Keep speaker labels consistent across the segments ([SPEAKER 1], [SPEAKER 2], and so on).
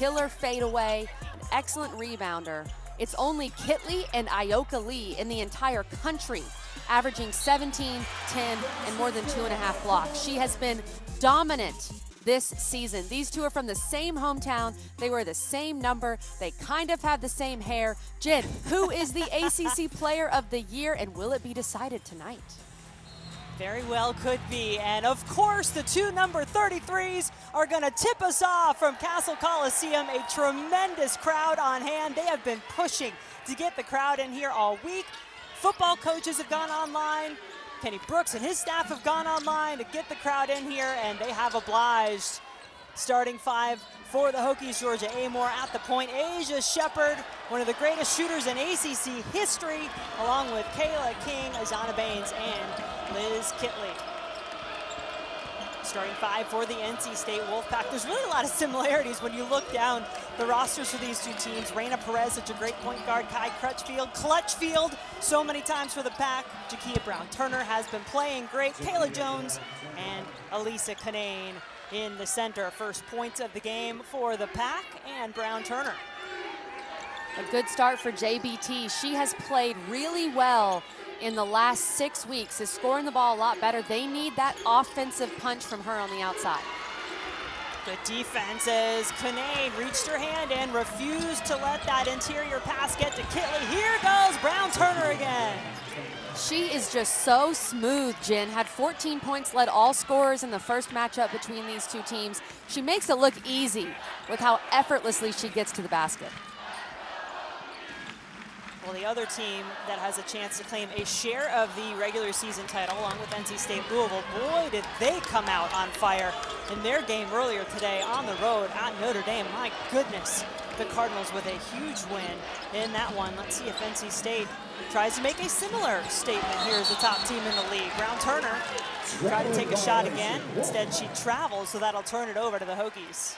[SPEAKER 1] killer fadeaway, an excellent rebounder. It's only Kitley and Ioka Lee in the entire country averaging 17, 10, and more than 2.5 blocks. She has been dominant this season. These two are from the same hometown. They wear the same number. They kind of have the same hair. Jen, who is the ACC Player of the Year, and will it be decided tonight?
[SPEAKER 2] Very well could be. And of course, the two number 33s are going to tip us off from Castle Coliseum. A tremendous crowd on hand. They have been pushing to get the crowd in here all week. Football coaches have gone online. Kenny Brooks and his staff have gone online to get the crowd in here, and they have obliged. Starting five for the Hokies, Georgia Amore at the point. Asia Shepard, one of the greatest shooters in ACC history, along with Kayla King, Azana Baines, and Liz Kitley. Starting five for the NC State Wolfpack. There's really a lot of similarities when you look down the rosters for these two teams. Raina Perez, such a great point guard. Kai Clutchfield, so many times for the Pack. Jakia Brown-Turner has been playing great. Kayla Jones and Elissa Cunane in the center. First points of the game for the Pack and Brown-Turner.
[SPEAKER 1] A good start for JBT. She has played really well in the last 6 weeks, is scoring the ball a lot better. They need that offensive punch from her on the outside.
[SPEAKER 2] Good defense as Cunane reached her hand in, refused to let that interior pass get to Kitley. Here goes Brown-Turner again.
[SPEAKER 1] She is just so smooth, Jen. Had 14 points, led all scorers in the first matchup between these two teams. She makes it look easy with how effortlessly she gets to the basket.
[SPEAKER 2] Well, the other team that has a chance to claim a share of the regular season title, along with NC State Louisville, boy, did they come out on fire in their game earlier today on the road at Notre Dame. My goodness, the Cardinals with a huge win in that one. Let's see if NC State tries to make a similar statement here as the top team in the league. Brown-Turner tried to take a shot again. Instead, she travels, so that'll turn it over to the Hokies.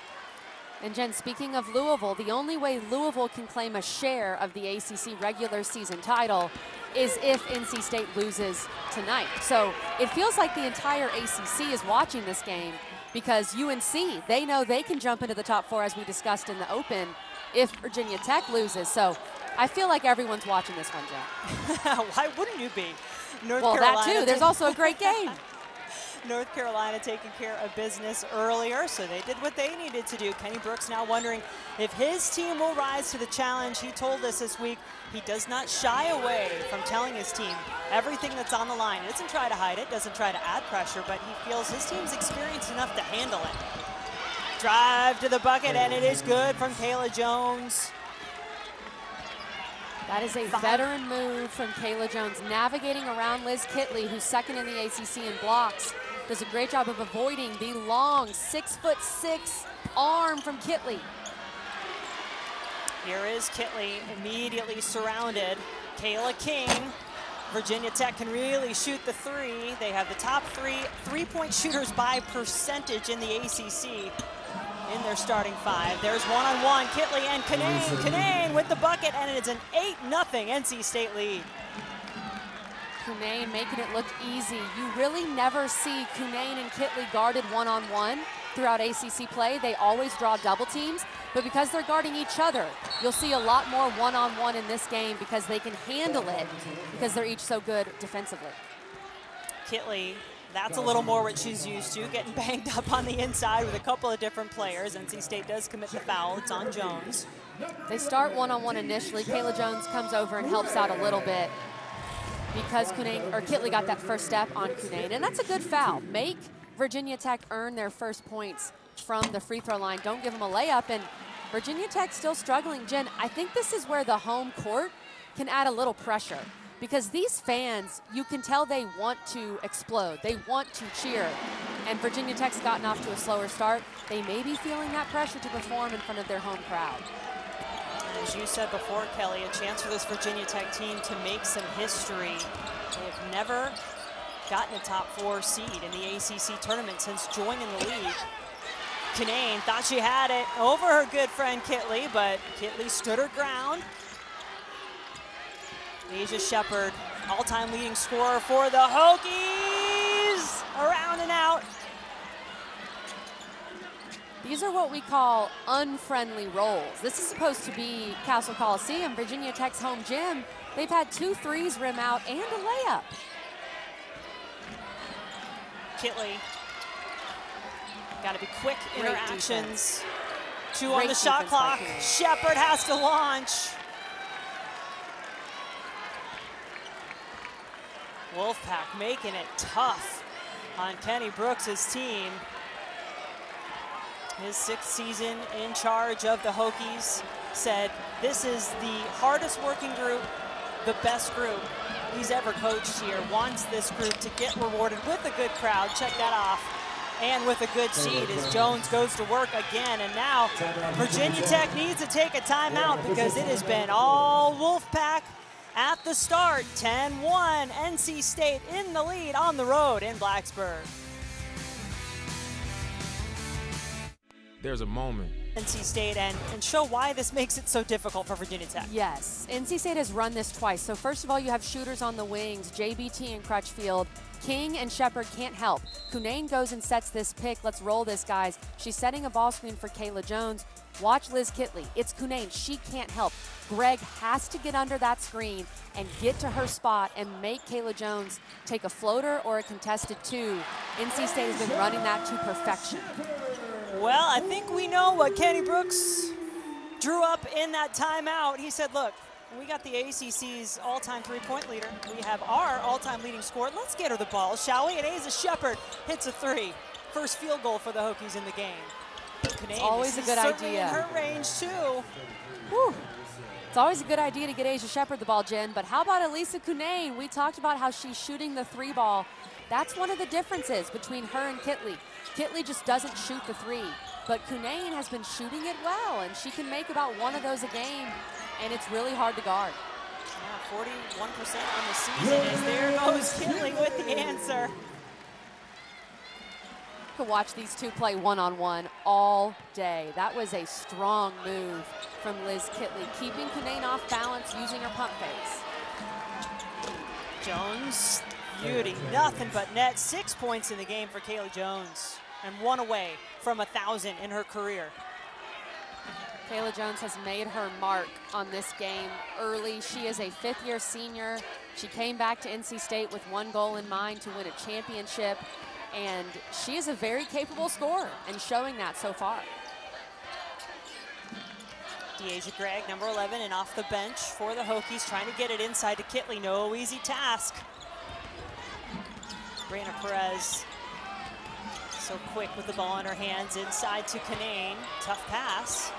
[SPEAKER 1] And Jen, speaking of Louisville, the only way Louisville can claim a share of the ACC regular season title is if NC State loses tonight. So it feels like the entire ACC is watching this game because UNC, they know they can jump into the top four, as we discussed in the Open, if Virginia Tech loses. So I feel like everyone's watching this one, Jen.
[SPEAKER 2] Why wouldn't you be?
[SPEAKER 1] Well, that too. There's also a great game.
[SPEAKER 2] North Carolina taking care of business earlier, so they did what they needed to do. Kenny Brooks now wondering if his team will rise to the challenge. He told us this week he does not shy away from telling his team everything that's on the line. He doesn't try to hide it, doesn't try to add pressure, but he feels his team's experienced enough to handle it. Drive to the bucket, and it is good from Kayla Jones.
[SPEAKER 1] That is a veteran move from Kayla Jones, navigating around Liz Kitley, who's second in the ACC in blocks. Does a great job of avoiding the long 6'6" arm from Kitley.
[SPEAKER 2] Here is Kitley immediately surrounded. Kayla King. Virginia Tech can really shoot the three. They have the top three-point shooters by percentage in the ACC in their starting five. There's one-on-one, Kitley and Cunane. Cunane with the bucket, and it's an 8-0 NC State lead.
[SPEAKER 1] Cunane making it look easy. You really never see Cunane and Kitley guarded one-on-one throughout ACC play. They always draw double teams, but because they're guarding each other, you'll see a lot more one-on-one in this game because they can handle it because they're each so good defensively.
[SPEAKER 2] Kitley, that's a little more what she's used to, getting banged up on the inside with a couple of different players. NC State does commit the foul. It's on Jones.
[SPEAKER 1] They start one-on-one initially. Kayla Jones comes over and helps out a little bit because Kitley got that first step on Cunane, and that's a good foul. Make Virginia Tech earn their first points from the free throw line. Don't give them a layup, and Virginia Tech still struggling. Jen, I think this is where the home court can add a little pressure because these fans, you can tell they want to explode. They want to cheer, and Virginia Tech's gotten off to a slower start. They may be feeling that pressure to perform in front of their home crowd.
[SPEAKER 2] As you said before, Kelly, a chance for this Virginia Tech team to make some history. They've never gotten a top 4 seed in the ACC tournament since joining the league. Cunane thought she had it over her good friend Kitley, but Kitley stood her ground. Asia Shepard, all-time leading scorer for the Hokies, around and out.
[SPEAKER 1] These are what we call unfriendly rolls. This is supposed to be Castle Coliseum, Virginia Tech's home gym. They've had 2 threes rim out and a layup.
[SPEAKER 2] Kitley. Got to be quick interactions. 2 on
[SPEAKER 1] Great
[SPEAKER 2] the shot clock. Shepherd has to launch. Wolfpack making it tough on Kenny Brooks' team. His 6th season in charge of the Hokies, said this is the hardest working group, the best group he's ever coached here. Wants this group to get rewarded with a good crowd. Check that off. And with a good seed as Jones goes to work again. And now Virginia Tech needs to take a timeout because it has been all Wolfpack at the start. 10-1, NC State in the lead on the road in Blacksburg.
[SPEAKER 3] There's a moment.
[SPEAKER 2] NC State and show why this makes it so difficult for Virginia Tech.
[SPEAKER 1] Yes, NC State has run this twice. So first of all, you have shooters on the wings, JBT and Crutchfield. King and Shepherd can't help. Cunane goes and sets this pick. Let's roll this, guys. She's setting a ball screen for Kayla Jones. Watch Liz Kitley. It's Cunane. She can't help. Greg has to get under that screen and get to her spot and make Kayla Jones take a floater or a contested 2. NC State has been running that to perfection.
[SPEAKER 2] Well, I think we know what Kenny Brooks drew up in that timeout. He said, look, we got the ACC's all-time 3-point leader. We have our all-time leading scorer. Let's get her the ball, shall we? And Asa Shepherd hits a 3. First field goal for the Hokies in the game.
[SPEAKER 1] It's always a good idea.
[SPEAKER 2] In her range, too.
[SPEAKER 1] Whew. It's always a good idea to get Asa Shepherd the ball, Jen. But how about Elissa Cunane? We talked about how she's shooting the 3 ball. That's one of the differences between her and Kitley. Kitley just doesn't shoot the 3, but Cunane has been shooting it well, and she can make about 1 of those a game, and it's really hard to guard.
[SPEAKER 2] Yeah, 41% on the season, as there goes Kitley with the answer.
[SPEAKER 1] You could watch these 2 play one-on-one all day. That was a strong move from Liz Kitley, keeping Cunane off balance, using her pump fakes.
[SPEAKER 2] Jones, beauty, nothing but net. 6 points in the game for Kayla Jones, and 1 away from 1,000 in her career.
[SPEAKER 1] Kayla Jones has made her mark on this game early. She is a 5th-year senior. She came back to NC State with 1 goal in mind, to win a championship, and she is a very capable scorer and showing that so far.
[SPEAKER 2] Deasia Gregg, number 11, and off the bench for the Hokies, trying to get it inside to Kitley. No easy task. Brianna Perez, so quick with the ball in her hands, inside to Cunane. Tough pass.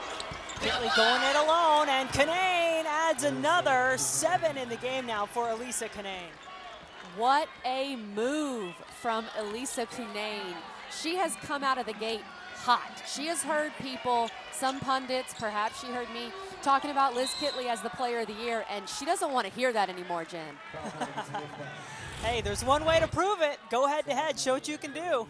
[SPEAKER 2] Kitley going it alone, and Cunane adds another 7 in the game now for Elissa Cunane.
[SPEAKER 1] What a move from Elissa Cunane. She has come out of the gate hot. She has heard people, some pundits, perhaps she heard me, talking about Liz Kitley as the player of the year, and she doesn't want to hear that anymore, Jen.
[SPEAKER 2] Hey, there's one way to prove it. Go head to head, show what you can do.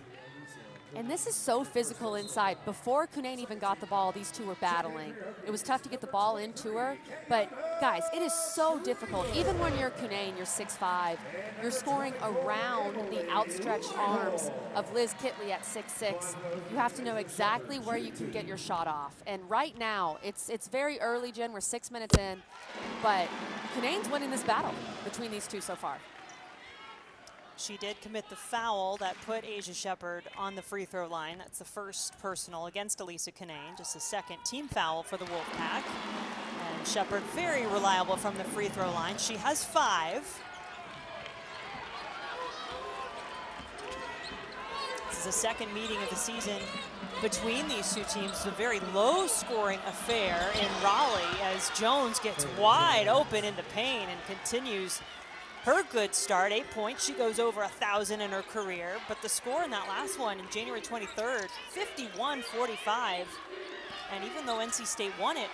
[SPEAKER 1] And this is so physical inside. Before Cunane even got the ball, these 2 were battling. It was tough to get the ball into her, but guys, it is so difficult. Even when you're Cunane, you're 6'5", you're scoring around the outstretched arms of Liz Kitley at 6'6". You have to know exactly where you can get your shot off. And right now, it's very early, Jen. We're 6 minutes in, but Cunane's winning this battle between these 2 so far.
[SPEAKER 2] She did commit the foul that put Asa Shepherd on the free throw line. That's the first personal against Elissa Cunane, just the 2nd team foul for the Wolfpack. And Shepherd very reliable from the free throw line. She has 5. This is the 2nd meeting of the season between these 2 teams. It's a very low scoring affair in Raleigh as Jones gets wide open in the paint and continues her good start. 8 points. She goes over 1,000 in her career. But the score in that last one, in January 23rd, 51-45. And even though NC State won it,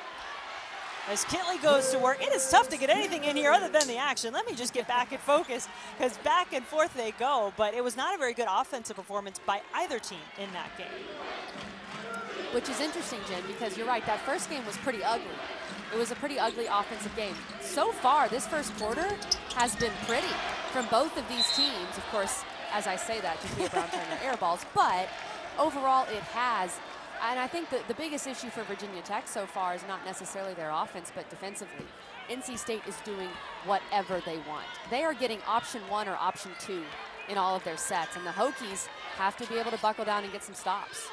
[SPEAKER 2] as Kitley goes to work, it is tough to get anything in here other than the action. Let me just get back in focus, because back and forth they go. But it was not a very good offensive performance by either team in that game.
[SPEAKER 1] Which is interesting, Jen, because you're right, that first game was pretty ugly. It was a pretty ugly offensive game. So far, this first quarter has been pretty from both of these teams. Of course, as I say that, Jahia Brown turned their air balls, but overall it has. And I think the biggest issue for Virginia Tech so far is not necessarily their offense, but defensively. NC State is doing whatever they want. They are getting option 1 or option 2 in all of their sets, and the Hokies have to be able to buckle down and get some stops.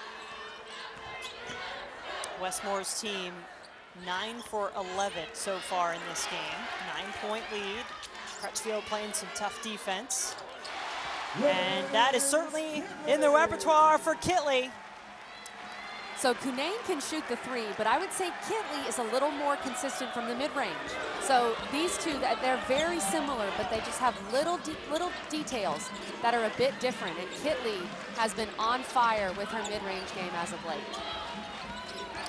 [SPEAKER 2] Westmore's team 9 for 11 so far in this game. 9-point lead. Crutchfield playing some tough defense. And that is certainly in the repertoire for Kitley.
[SPEAKER 1] So Cunane can shoot the 3, but I would say Kitley is a little more consistent from the mid-range. So these two, they're very similar, but they just have little details that are a bit different. And Kitley has been on fire with her mid-range game as of late.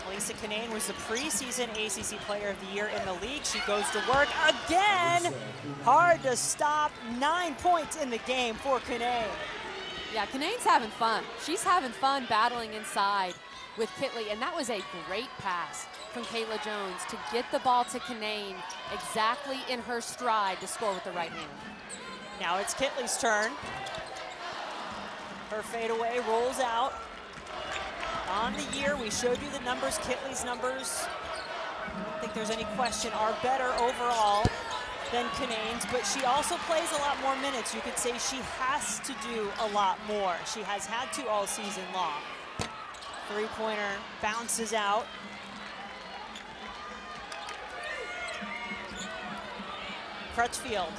[SPEAKER 2] Elissa Cunane was the preseason ACC Player of the Year in the league. She goes to work again. Hard to stop. 9 points in the game for Cunane.
[SPEAKER 1] Yeah, Cunane's having fun. She's having fun battling inside with Kitley, and that was a great pass from Kayla Jones to get the ball to Cunane exactly in her stride to score with the right hand.
[SPEAKER 2] Now it's Kitley's turn. Her fadeaway rolls out. On the year, we showed you the numbers. Kitley's numbers, I don't think there's any question, are better overall than Cunane's, but she also plays a lot more minutes. You could say she has to do a lot more. She has had to all season long. Three-pointer bounces out. Crutchfield,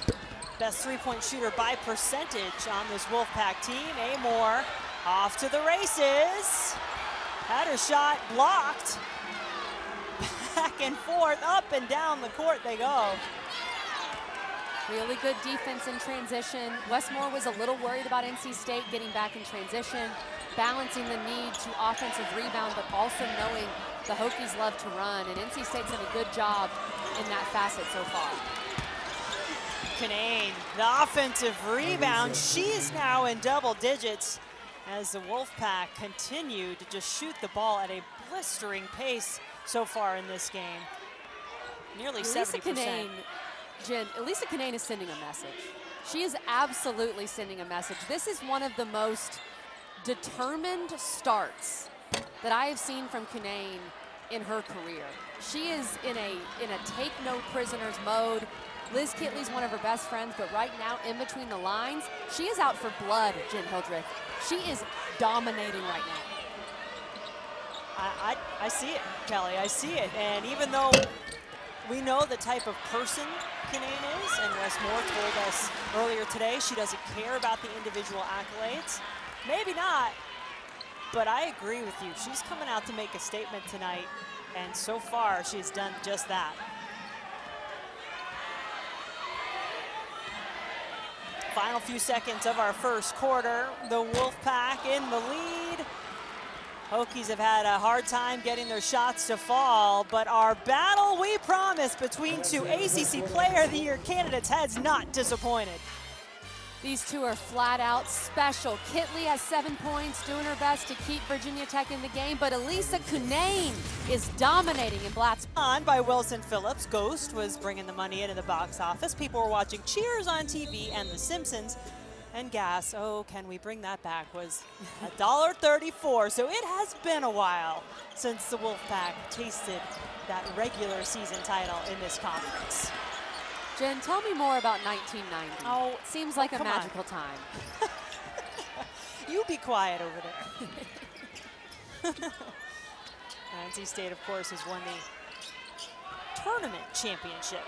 [SPEAKER 2] best three-point shooter by percentage on this Wolfpack team. Amore off to the races. Had her shot blocked. Back and forth, up and down the court they go.
[SPEAKER 1] Really good defense in transition. Westmore was a little worried about NC State getting back in transition, balancing the need to offensive rebound, but also knowing the Hokies love to run, and NC State's done a good job in that facet so far.
[SPEAKER 2] Cunane, the offensive rebound. She's now in double digits as the Wolfpack continue to just shoot the ball at a blistering pace so far in this game. Nearly 70%.
[SPEAKER 1] Jen, Elissa Cunane is sending a message. She is absolutely sending a message. This is one of the most determined starts that I have seen from Cunane in her career. She is in a take no prisoners mode. Liz Kitley's one of her best friends, but right now, in between the lines, she is out for blood, Jen Hildreth. She is dominating right now.
[SPEAKER 2] I see it, Kelly, I see it. And even though we know the type of person Cunane is, and Westmore told us earlier today she doesn't care about the individual accolades, maybe not, but I agree with you. She's coming out to make a statement tonight, and so far she's done just that. Final few seconds of our first quarter. The Wolfpack in the lead. Hokies have had a hard time getting their shots to fall, but our battle we promised between two ACC Player of the Year candidates has not disappointed.
[SPEAKER 1] These two are flat out special. Kitley has 7 points, doing her best to keep Virginia Tech in the game, but Elissa Cunane is dominating in Blatt's.
[SPEAKER 2] On by Wilson Phillips. Ghost was bringing the money into the box office. People were watching Cheers on TV and The Simpsons. And gas, oh, can we bring that back, was $1.34. So it has been a while since the Wolfpack tasted that regular season title in this conference.
[SPEAKER 1] Jen, tell me more about 1990.
[SPEAKER 2] Oh,
[SPEAKER 1] it seems like a magical time.
[SPEAKER 2] You be quiet over there. NC State, of course, has won the tournament championship,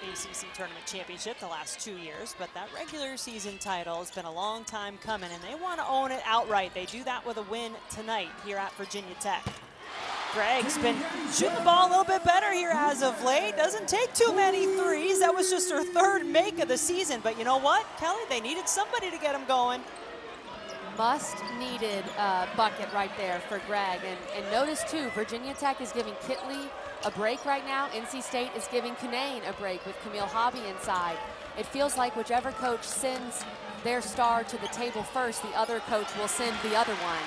[SPEAKER 2] ACC tournament championship, the last 2 years, but that regular season title has been a long time coming, and they want to own it outright. They do that with a win tonight here at Virginia Tech. Greg's been shooting the ball a little bit better here as of late. Doesn't take too many threes. That was just her third make of the season. But you know what, Kelly? They needed somebody to get them going.
[SPEAKER 1] Must needed bucket right there for Greg. And notice, too, Virginia Tech is giving Kitley a break right now. NC State is giving Cunane a break with Camille Hobby inside. It feels like whichever coach sends their star to the table first, the other coach will send the other one,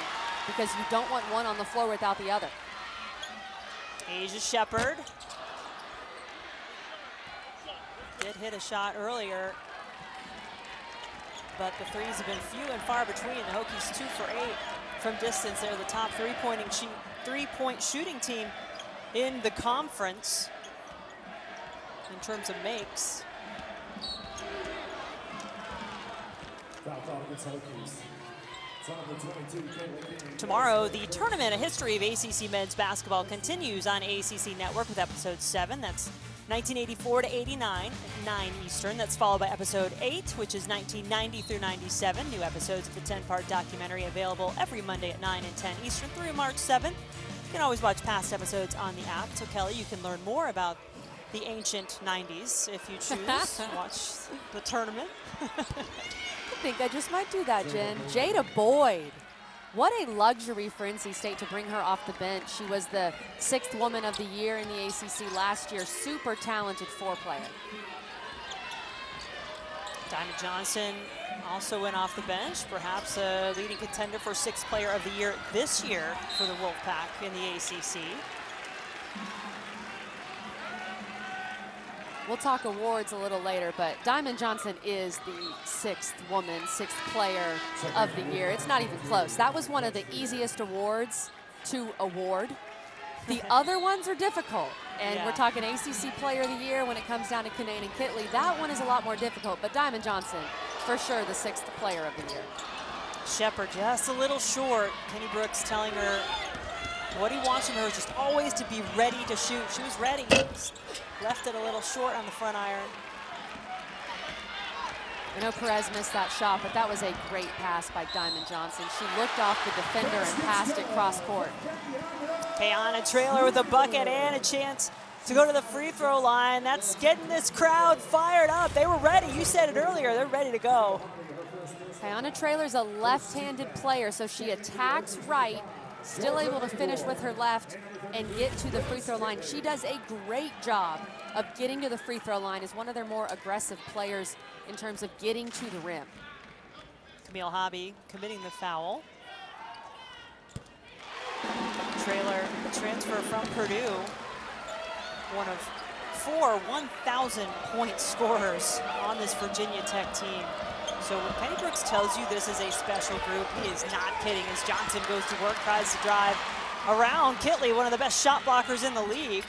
[SPEAKER 1] because you don't want one on the floor without the other.
[SPEAKER 2] Asia Shepherd did hit a shot earlier, but the threes have been few and far between. The Hokies 2 for 8 from distance. They're the top three-point three-point shooting team in the conference in terms of makes. Tomorrow, the tournament, A History of ACC Men's Basketball, continues on ACC Network with episode 7. That's 1984 to 89 at 9 Eastern. That's followed by episode 8, which is 1990 through 97. New episodes of the 10-part documentary available every Monday at 9 and 10 Eastern through March 7th. You can always watch past episodes on the app. So, Kelly, you can learn more about the ancient 90s if you choose to watch the tournament.
[SPEAKER 1] I think I just might do that, Jen. Jada Boyd. What a luxury for NC State to bring her off the bench. She was the 6th Woman of the Year in the ACC last year. Super talented 4-player.
[SPEAKER 2] Diamond Johnson also went off the bench, perhaps a leading contender for 6th Player of the Year this year for the Wolfpack in the ACC.
[SPEAKER 1] We'll talk awards a little later, but Diamond Johnson is the 6th woman, 6th player of the year. It's not even close. That was one of the easiest awards to award. The other ones are difficult, and we're talking ACC player of the year when it comes down to Cunane and Kitley. That one is a lot more difficult, but Diamond Johnson, for sure, the 6th player of the year.
[SPEAKER 2] Shepherd just a little short. Kenny Brooks telling her what he wants from her is just always to be ready to shoot. She was ready. Left it a little short on the front iron.
[SPEAKER 1] I know Perez missed that shot, but that was a great pass by Diamond Johnson. She looked off the defender and passed it cross court.
[SPEAKER 2] Kayla Trailer with a bucket and a chance to go to the free throw line. That's getting this crowd fired up. They were ready. You said it earlier. They're ready to go.
[SPEAKER 1] Kayla Trailer's a left-handed player, so she attacks right, still able to finish with her left and get to the free throw line. She does a great job of getting to the free throw line, is one of their more aggressive players in terms of getting to the rim.
[SPEAKER 2] Camille Hobby committing the foul. Trailer transfer from Purdue, one of 4 1,000-point scorers on this Virginia Tech team. So when Kenny Brooks tells you this is a special group, he is not kidding as Johnson goes to work, tries to drive around Kitley, one of the best shot blockers in the league.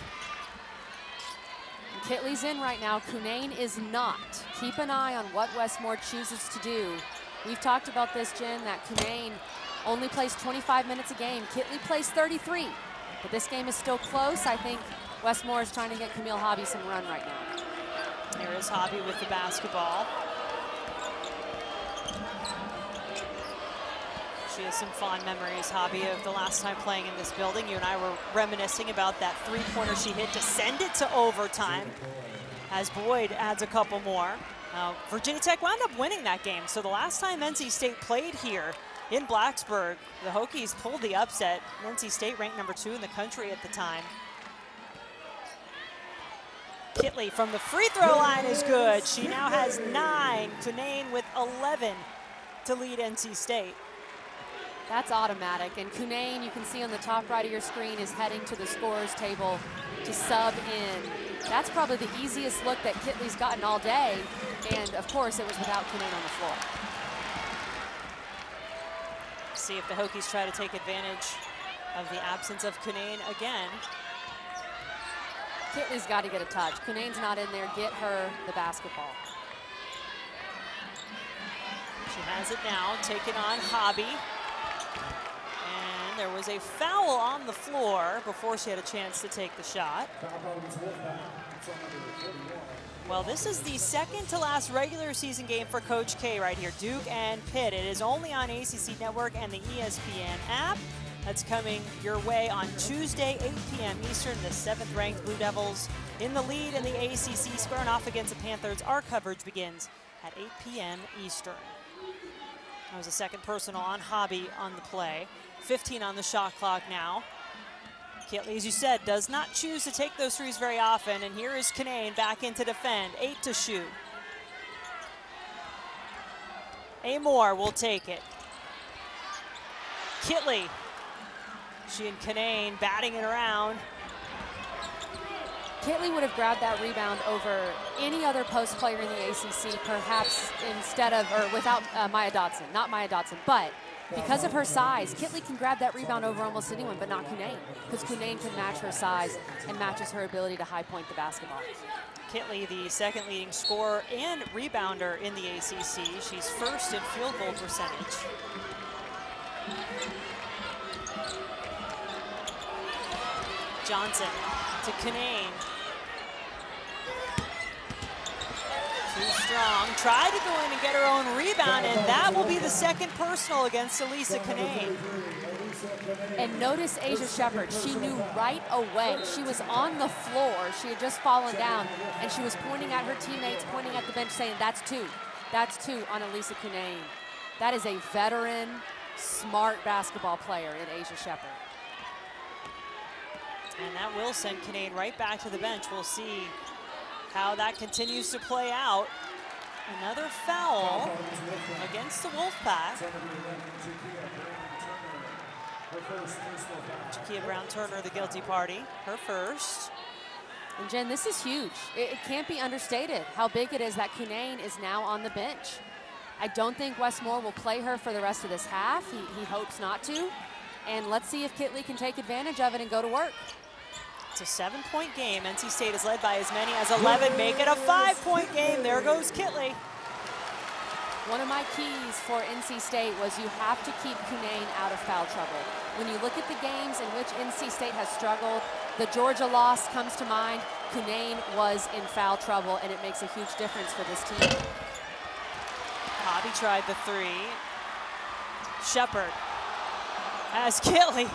[SPEAKER 1] And Kitley's in right now. Cunane is not. Keep an eye on what Westmore chooses to do. We've talked about this, Jen, that Cunane only plays 25 minutes a game. Kitley plays 33. But this game is still close. I think Westmore is trying to get Camille Hobby some run right now.
[SPEAKER 2] Here is Hobby with the basketball. She has some fond memories, Hobby, of the last time playing in this building. You and I were reminiscing about that three-pointer she hit to send it to overtime as Boyd adds a couple more. Virginia Tech wound up winning that game. So the last time NC State played here in Blacksburg, the Hokies pulled the upset. NC State ranked number 2 in the country at the time. Kitley from the free throw line is good. She now has 9. Cunane with 11 to lead NC State.
[SPEAKER 1] That's automatic. And Cunane, you can see on the top right of your screen, is heading to the scorer's table to sub in. That's probably the easiest look that Kitley's gotten all day. And of course, it was without Cunane on the floor.
[SPEAKER 2] See if the Hokies try to take advantage of the absence of Cunane again.
[SPEAKER 1] Kitley's got to get a touch. Cunane's not in there. Get her the basketball.
[SPEAKER 2] She has it now, taking on Hobby. And there was a foul on the floor before she had a chance to take the shot. Well, this is the second to last regular season game for Coach K right here, Duke and Pitt. It is only on ACC Network and the ESPN app. That's coming your way on Tuesday, 8 p.m. Eastern. The 7th-ranked Blue Devils in the lead in the ACC, squaring off against the Panthers. Our coverage begins at 8 p.m. Eastern. That was a second personal on Hobby on the play. 15 on the shot clock now. Kitley, as you said, does not choose to take those threes very often. And here is Cunane back in to defend. 8 to shoot. Amore will take it. Kitley. She and Cunane batting it around.
[SPEAKER 1] Kitley would have grabbed that rebound over any other post player in the ACC, perhaps instead of, or without Maya Dotson. Not Maya Dotson, but Because of her size, Kitley can grab that rebound over almost anyone, but not Cunane, because Cunane can match her size and matches her ability to high point the basketball.
[SPEAKER 2] Kitley, the second leading scorer and rebounder in the ACC. She's first in field goal percentage. Johnson to Cunane. Too strong. Tried to go in and get her own rebound, and that will be the second personal against Elissa Cunane.
[SPEAKER 1] And notice Asia Shepherd, she knew right away. She was on the floor, she had just fallen down, and she was pointing at her teammates, pointing at the bench, saying, that's two on Elissa Cunane. That is a veteran, smart basketball player in Asia Shepherd.
[SPEAKER 2] And that will send Cunane right back to the bench. We'll see how that continues to play out. Another foul against the Wolfpack. Jakia Brown-Turner, the guilty party, her first.
[SPEAKER 1] And Jen, this is huge. It can't be understated how big it is that Cunane is now on the bench. I don't think Wes Moore will play her for the rest of this half. He hopes not to. And let's see if Kitley can take advantage of it and go to work.
[SPEAKER 2] It's a 7-point game. NC State is led by as many as 11. Make it a 5-point game. There goes Kitley.
[SPEAKER 1] One of my keys for NC State was you have to keep Cunane out of foul trouble. When you look at the games in which NC State has struggled, the Georgia loss comes to mind. Cunane was in foul trouble, and it makes a huge difference for this team.
[SPEAKER 2] Hobby tried the three. Shepherd has Kitley.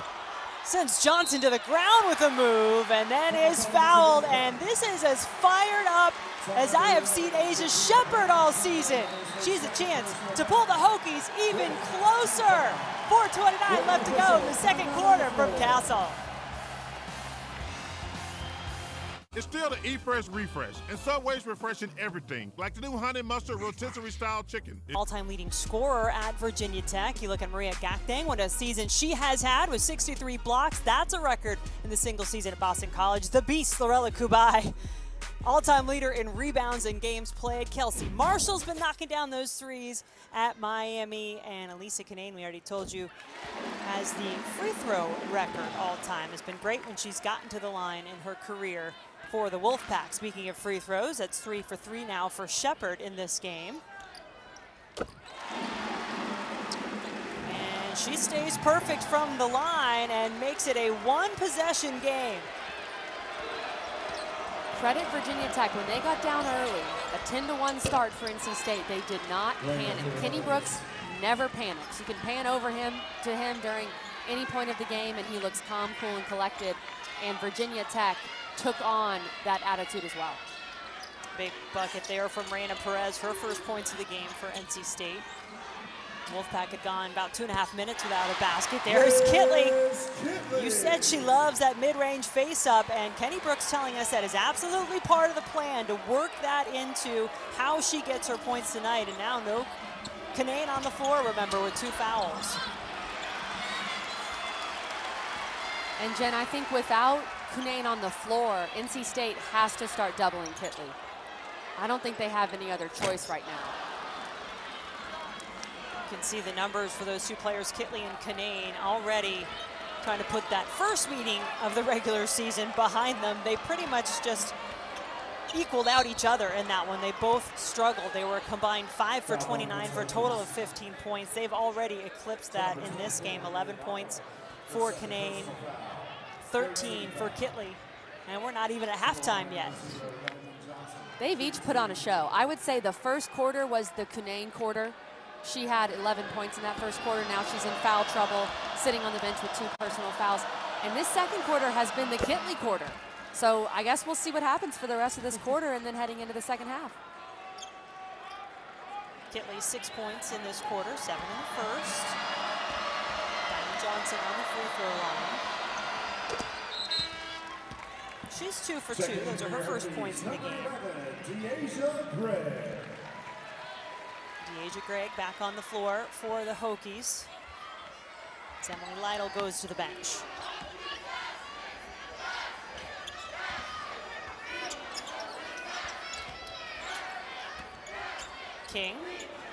[SPEAKER 2] Sends Johnson to the ground with a move, and then is fouled. And this is as fired up as I have seen Asia Shepherd all season. She's a chance to pull the Hokies even closer. 4:29 left to go in the second quarter from Castle.
[SPEAKER 4] It's still the Eat Fresh Refresh, and Subway's refreshing everything, like the new honey mustard rotisserie style chicken.
[SPEAKER 2] All-time leading scorer at Virginia Tech. You look at Maria Gakdang, what a season she has had with 63 blocks. That's a record in the single season at Boston College. The beast, Lorella Kubai. All-time leader in rebounds and games played. Kelsey Marshall's been knocking down those threes at Miami. And Elissa Cunane, we already told you, has the free throw record all-time. Has been great when she's gotten to the line in her career for the Wolfpack. Speaking of free throws, that's 3 for 3 now for Shepherd in this game. And she stays perfect from the line and makes it a one-possession game.
[SPEAKER 1] Credit Virginia Tech, when they got down early, a 10-1 start for NC State, they did not panic. Kenny Brooks never panics. You can pan over to him during any point of the game, and he looks calm, cool, and collected. And Virginia Tech took on that attitude as well.
[SPEAKER 2] Big bucket there from Reina Perez, her first points of the game for NC State. Wolfpack had gone about 2.5 minutes without a basket. There's Kitley. You said she loves that mid-range face-up, and Kenny Brooks telling us that is absolutely part of the plan to work that into how she gets her points tonight. And now no Cunane on the floor, remember, with 2 fouls.
[SPEAKER 1] And Jen, I think without Cunane on the floor, NC State has to start doubling Kitley. I don't think they have any other choice right now.
[SPEAKER 2] You can see the numbers for those 2 players, Kitley and Cunane, already trying to put that first meeting of the regular season behind them. They pretty much just equaled out each other in that one. They both struggled. They were a combined 5 for 29 for a total of 15 points. They've already eclipsed that in this game. 11 points for Cunane, 13 for Kitley, and we're not even at halftime yet.
[SPEAKER 1] They've each put on a show. I would say the first quarter was the Cunane quarter. She had 11 points in that first quarter. Now she's in foul trouble, sitting on the bench with 2 personal fouls. And this second quarter has been the Kitley quarter. So I guess we'll see what happens for the rest of this quarter and then heading into the second half.
[SPEAKER 2] Kitley 6 points in this quarter, 7 in the first. Diamond Johnson on the free throw line. She's 2 for 2. Those are her first points in the game. Deasia Gregg back on the floor for the Hokies. Emily Lytle goes to the bench. King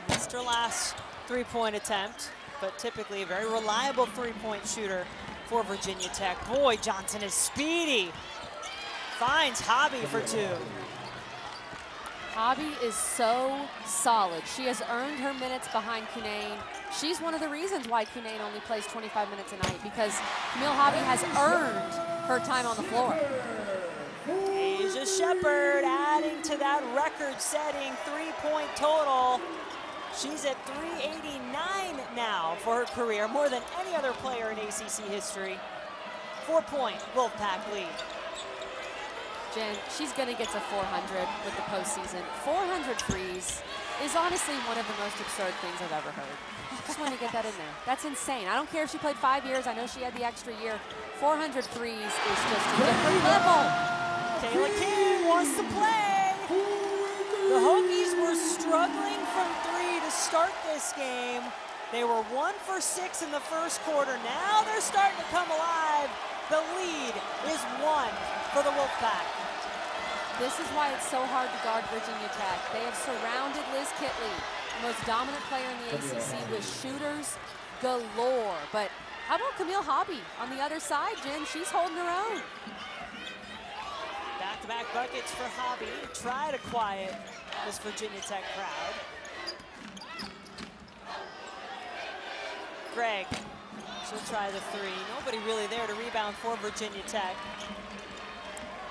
[SPEAKER 2] missed her last 3-point attempt. but typically a very reliable three-point shooter for Virginia Tech. Boy, Johnson is speedy. Finds Hobby for two.
[SPEAKER 1] Hobby is so solid. She has earned her minutes behind Cunane. She's one of the reasons why Cunane only plays 25 minutes a night, because Camille Hobby has earned her time on the floor.
[SPEAKER 2] Asia Shepherd adding to that record-setting three-point total. She's at 389 now for her career, more than any other player in ACC history. 4-point Wolfpack lead.
[SPEAKER 1] Jen, she's going to get to 400 with the postseason. 400 threes is honestly one of the most absurd things I've ever heard. Just want to get that in there. That's insane. I don't care if she played 5 years. I know she had the extra year. 400 threes is just a different level.
[SPEAKER 2] Kayla King wants to play. The Hokies were struggling from three to start this game. They were 1 for 6 in the first quarter. Now they're starting to come alive. The lead is 1 for the Wolfpack.
[SPEAKER 1] This is why it's so hard to guard Virginia Tech. They have surrounded Liz Kitley, the most dominant player in the ACC, with shooters galore. But how about Camille Hobby on the other side, Jen? She's holding her own.
[SPEAKER 2] Back-to-back buckets for Hobby to try to quiet this Virginia Tech crowd. Greg, she'll try the three. Nobody really there to rebound for Virginia Tech.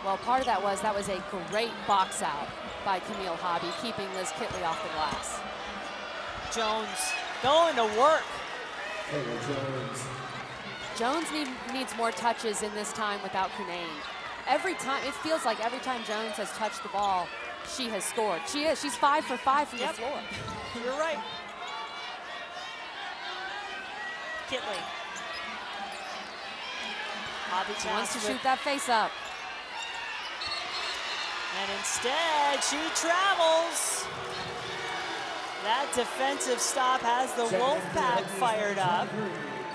[SPEAKER 1] Well, part of that was a great box out by Camille Hobby, keeping Liz Kitley off the glass.
[SPEAKER 2] Jones going to work.
[SPEAKER 1] Jones needs more touches in this time without Cunane. Every time, it feels like every time Jones has touched the ball, she has scored. She's 5 for 5 from the floor.
[SPEAKER 2] You're right. Kitley. Hobby
[SPEAKER 1] wants to shoot that face up.
[SPEAKER 2] And instead, she travels. That defensive stop has the Wolfpack fired up.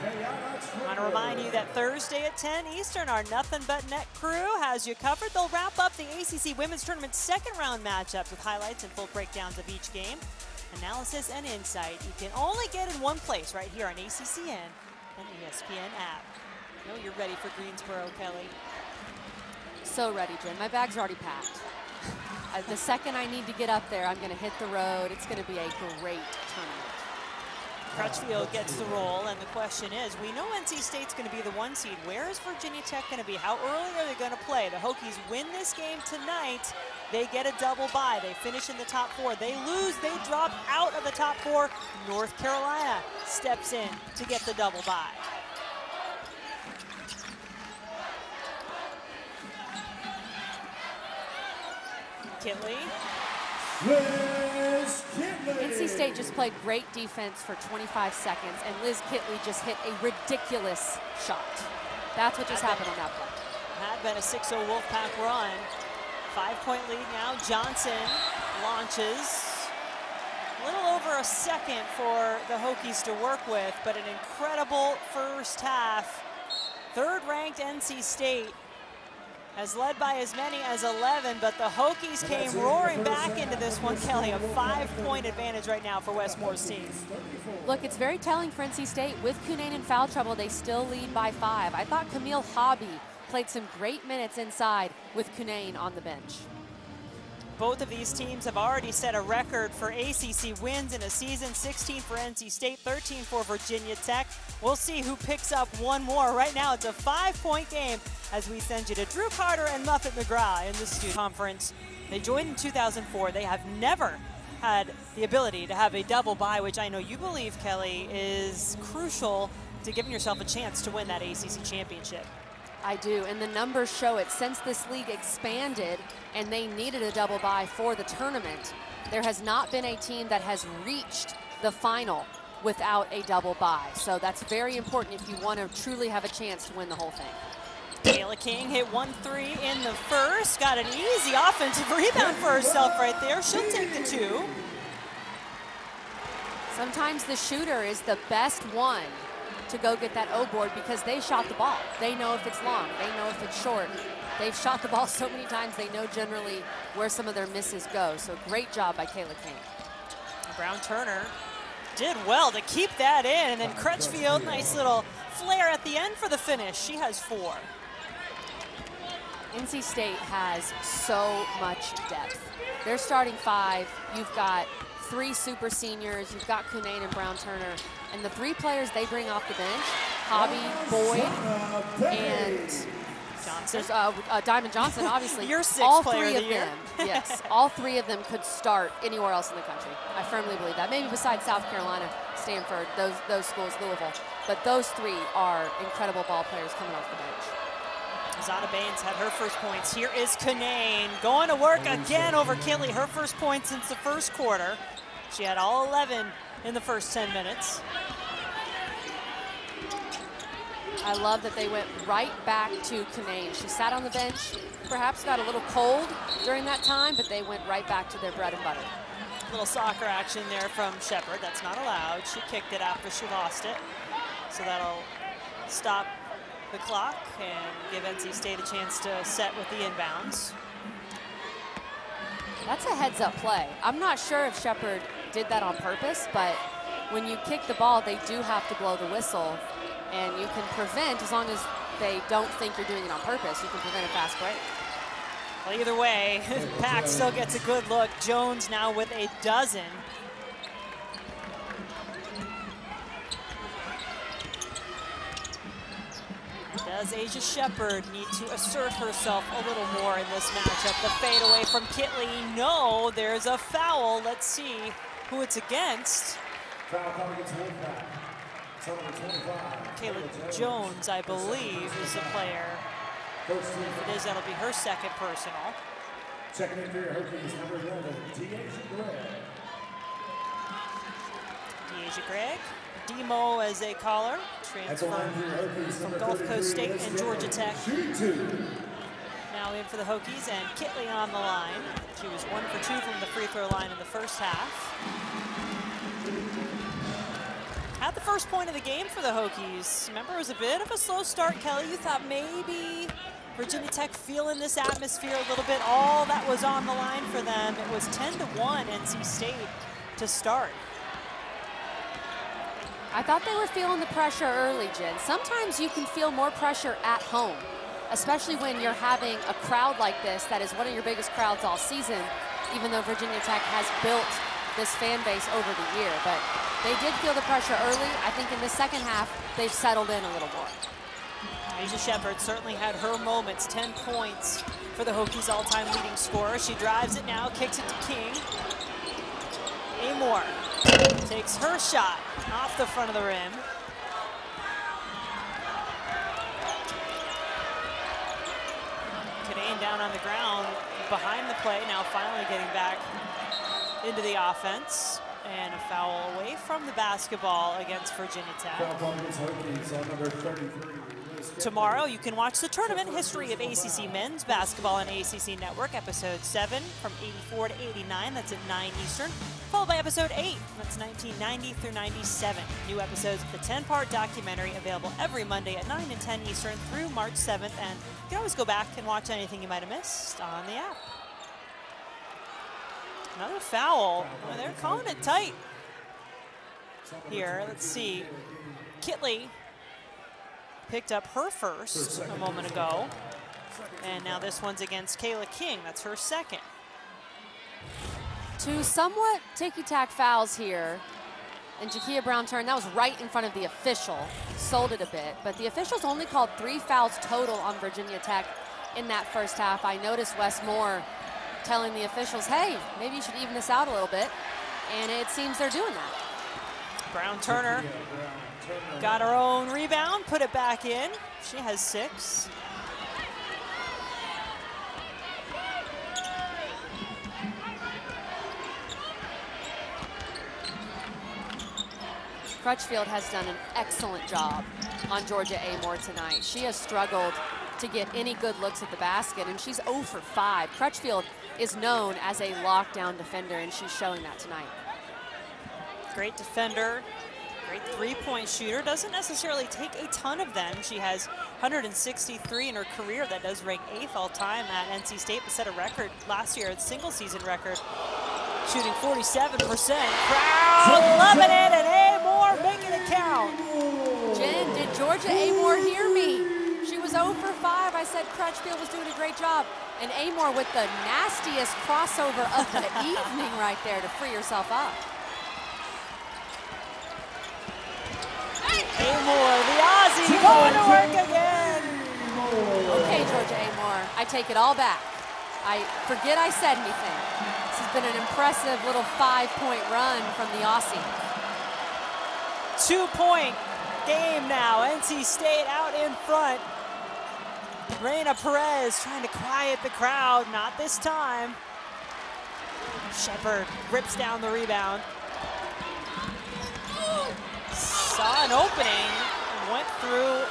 [SPEAKER 2] I want to remind you that Thursday at 10 Eastern, our Nothing But Net crew has you covered. They'll wrap up the ACC Women's Tournament second round matchups with highlights and full breakdowns of each game. Analysis and insight you can only get in one place right here on ACCN and the ESPN app. I know you're ready for Greensboro, Kelly.
[SPEAKER 1] So ready, Jen. My bag's already packed. The second I need to get up there, I'm going to hit the road. It's going to be a great tournament.
[SPEAKER 2] Crutchfield gets the roll, and the question is, we know NC State's going to be the 1 seed. Where is Virginia Tech going to be? How early are they going to play? The Hokies win this game tonight. They get a double bye. They finish in the top 4. They lose. They drop out of the top 4. North Carolina steps in to get the double bye. Kitley.
[SPEAKER 1] NC State just played great defense for 25 seconds, and Liz Kitley just hit a ridiculous shot. That's what just happened on that play.
[SPEAKER 2] Had been a 6-0 Wolfpack run. 5-point lead now. Johnson launches. A little over a second for the Hokies to work with, but an incredible first half. Third-ranked NC State has led by as many as 11, but the Hokies came roaring back into this one, Kelly. A 5-point advantage right now for Westmore's team.
[SPEAKER 1] Look, it's very telling for NC State. With Cunane in foul trouble, they still lead by 5. I thought Camille Hobby played some great minutes inside with Cunane on the bench.
[SPEAKER 2] Both of these teams have already set a record for ACC wins in a season. 16 for NC State, 13 for Virginia Tech. We'll see who picks up one more. Right now, it's a 5-point game as we send you to Drew Carter and Muffet McGraw in the student conference. They joined in 2004. They have never had the ability to have a double bye, which I know you believe, Kelly, is crucial to giving yourself a chance to win that ACC championship.
[SPEAKER 1] I do, and the numbers show it. Since this league expanded and they needed a double bye for the tournament, there has not been a team that has reached the final without a double bye. So that's very important if you want to truly have a chance to win the whole thing.
[SPEAKER 2] Kayla King hit 1-3 in the first. Got an easy offensive rebound for herself right there. She'll take the 2.
[SPEAKER 1] Sometimes the shooter is the best one to go get that O board because they shot the ball. They know if it's long, they know if it's short. They've shot the ball so many times, they know generally where some of their misses go. So great job by Kayla King.
[SPEAKER 2] Brown Turner did well to keep that in, and then Crutchfield, nice little flare at the end for the finish. She has 4.
[SPEAKER 1] NC State has so much depth. Their starting 5, you've got 3 super seniors, you've got Cunane and Brown-Turner, and the 3 players they bring off the bench, Hobby, Boyd, and
[SPEAKER 2] Johnson.
[SPEAKER 1] Diamond Johnson, obviously.
[SPEAKER 2] Your 6th
[SPEAKER 1] all
[SPEAKER 2] player
[SPEAKER 1] 3
[SPEAKER 2] of
[SPEAKER 1] of
[SPEAKER 2] the year.
[SPEAKER 1] them, yes, all 3 of them could start anywhere else in the country. I firmly believe that. Maybe besides South Carolina, Stanford, those schools, Louisville. But those 3 are incredible ball players coming off the bench.
[SPEAKER 2] Zana Baines had her first points. Here is Cunane going to work again over Kitley. Her first point since the first quarter. She had all 11 in the first 10 minutes.
[SPEAKER 1] I love that they went right back to Cunane. She sat on the bench, perhaps got a little cold during that time, but they went right back to their bread and butter.
[SPEAKER 2] Little soccer action there from Shepard. That's not allowed. She kicked it after she lost it. So that'll stop the clock and give NC State a chance to set with the inbounds.
[SPEAKER 1] That's a heads-up play. I'm not sure if Shepard did that on purpose, but when you kick the ball, they do have to blow the whistle, and you can prevent, as long as they don't think you're doing it on purpose, you can prevent a fast break.
[SPEAKER 2] Well, either way, Pack still gets a good look. Jones now with a dozen. Does Asia Shepard need to assert herself a little more in this matchup? The fade away from Kitley. No, there's a foul. Let's see who it's against.
[SPEAKER 5] Foul coming against Wolfpack. Number 25.
[SPEAKER 2] Kayla Jones, I believe, is the player. If it is, that'll be her second personal.
[SPEAKER 5] Checking in for your Hokies, number 11,
[SPEAKER 2] Deasia Gregg. Demo, as they call her, transferred from Gulf Coast State and Georgia Tech. Now in for the Hokies, and Kitley on the line. She was 1 for 2 from the free throw line in the first half. Had the first point of the game for the Hokies. Remember, it was a bit of a slow start, Kelly. You thought maybe Virginia Tech feeling this atmosphere a little bit. All that was on the line for them. It was 10-1 NC State to start.
[SPEAKER 1] I thought they were feeling the pressure early, Jen. Sometimes you can feel more pressure at home, especially when you're having a crowd like this that is one of your biggest crowds all season, even though Virginia Tech has built this fan base over the year. But they did feel the pressure early. I think in the second half, they've settled in a little more.
[SPEAKER 2] Asia Shepard certainly had her moments. 10 points for the Hokies' all-time leading scorer. She drives it now, kicks it to King. Amore takes her shot off the front of the rim. Cunane down on the ground behind the play, now finally getting back into the offense. And a foul away from the basketball against Virginia Tech. Tomorrow, you can watch the tournament history of ACC men's basketball on ACC Network, episode 7 from 84 to 89. That's at 9 Eastern. Followed by episode 8. That's 1990 through 97. New episodes of the 10-part documentary available every Monday at 9 and 10 Eastern through March 7th. And you can always go back and watch anything you might have missed on the app. Another foul. Well, they're calling it tight here. Let's see. Kitley picked up her first a moment ago. And now this one's against Kayla King. That's her second.
[SPEAKER 1] Two somewhat ticky-tack fouls here. And Jakia Brown-Turner, that was right in front of the official. Sold it a bit. But the officials only called 3 fouls total on Virginia Tech in that first half. I noticed Wes Moore telling the officials, hey, maybe you should even this out a little bit. And it seems they're doing that.
[SPEAKER 2] Brown-Turner got her own rebound, put it back in. She has 6.
[SPEAKER 1] Crutchfield has done an excellent job on Georgia Amore tonight. She has struggled to get any good looks at the basket, and she's 0 for 5. Crutchfield is known as a lockdown defender, and she's showing that tonight.
[SPEAKER 2] Great defender, great three-point shooter. Doesn't necessarily take a ton of them. She has 163 in her career. That does rank 8th all-time at NC State, but set a record last year, a single-season record shooting 47%. Crowd loving it, and Amore making it count.
[SPEAKER 1] Jen, did Georgia Amore hear me? She was 0 for 5. I said Crutchfield was doing a great job. And Amore with the nastiest crossover of the evening right there to free herself up.
[SPEAKER 2] Amore, the Aussie, going to work again.
[SPEAKER 1] Okay, Georgia Amore, I take it all back. I forget I said anything. This has been an impressive little 5-point run from the Aussie.
[SPEAKER 2] 2-point game now. NC State out in front. Reina Perez trying to quiet the crowd. Not this time. Shepard rips down the rebound. Saw an opening, went through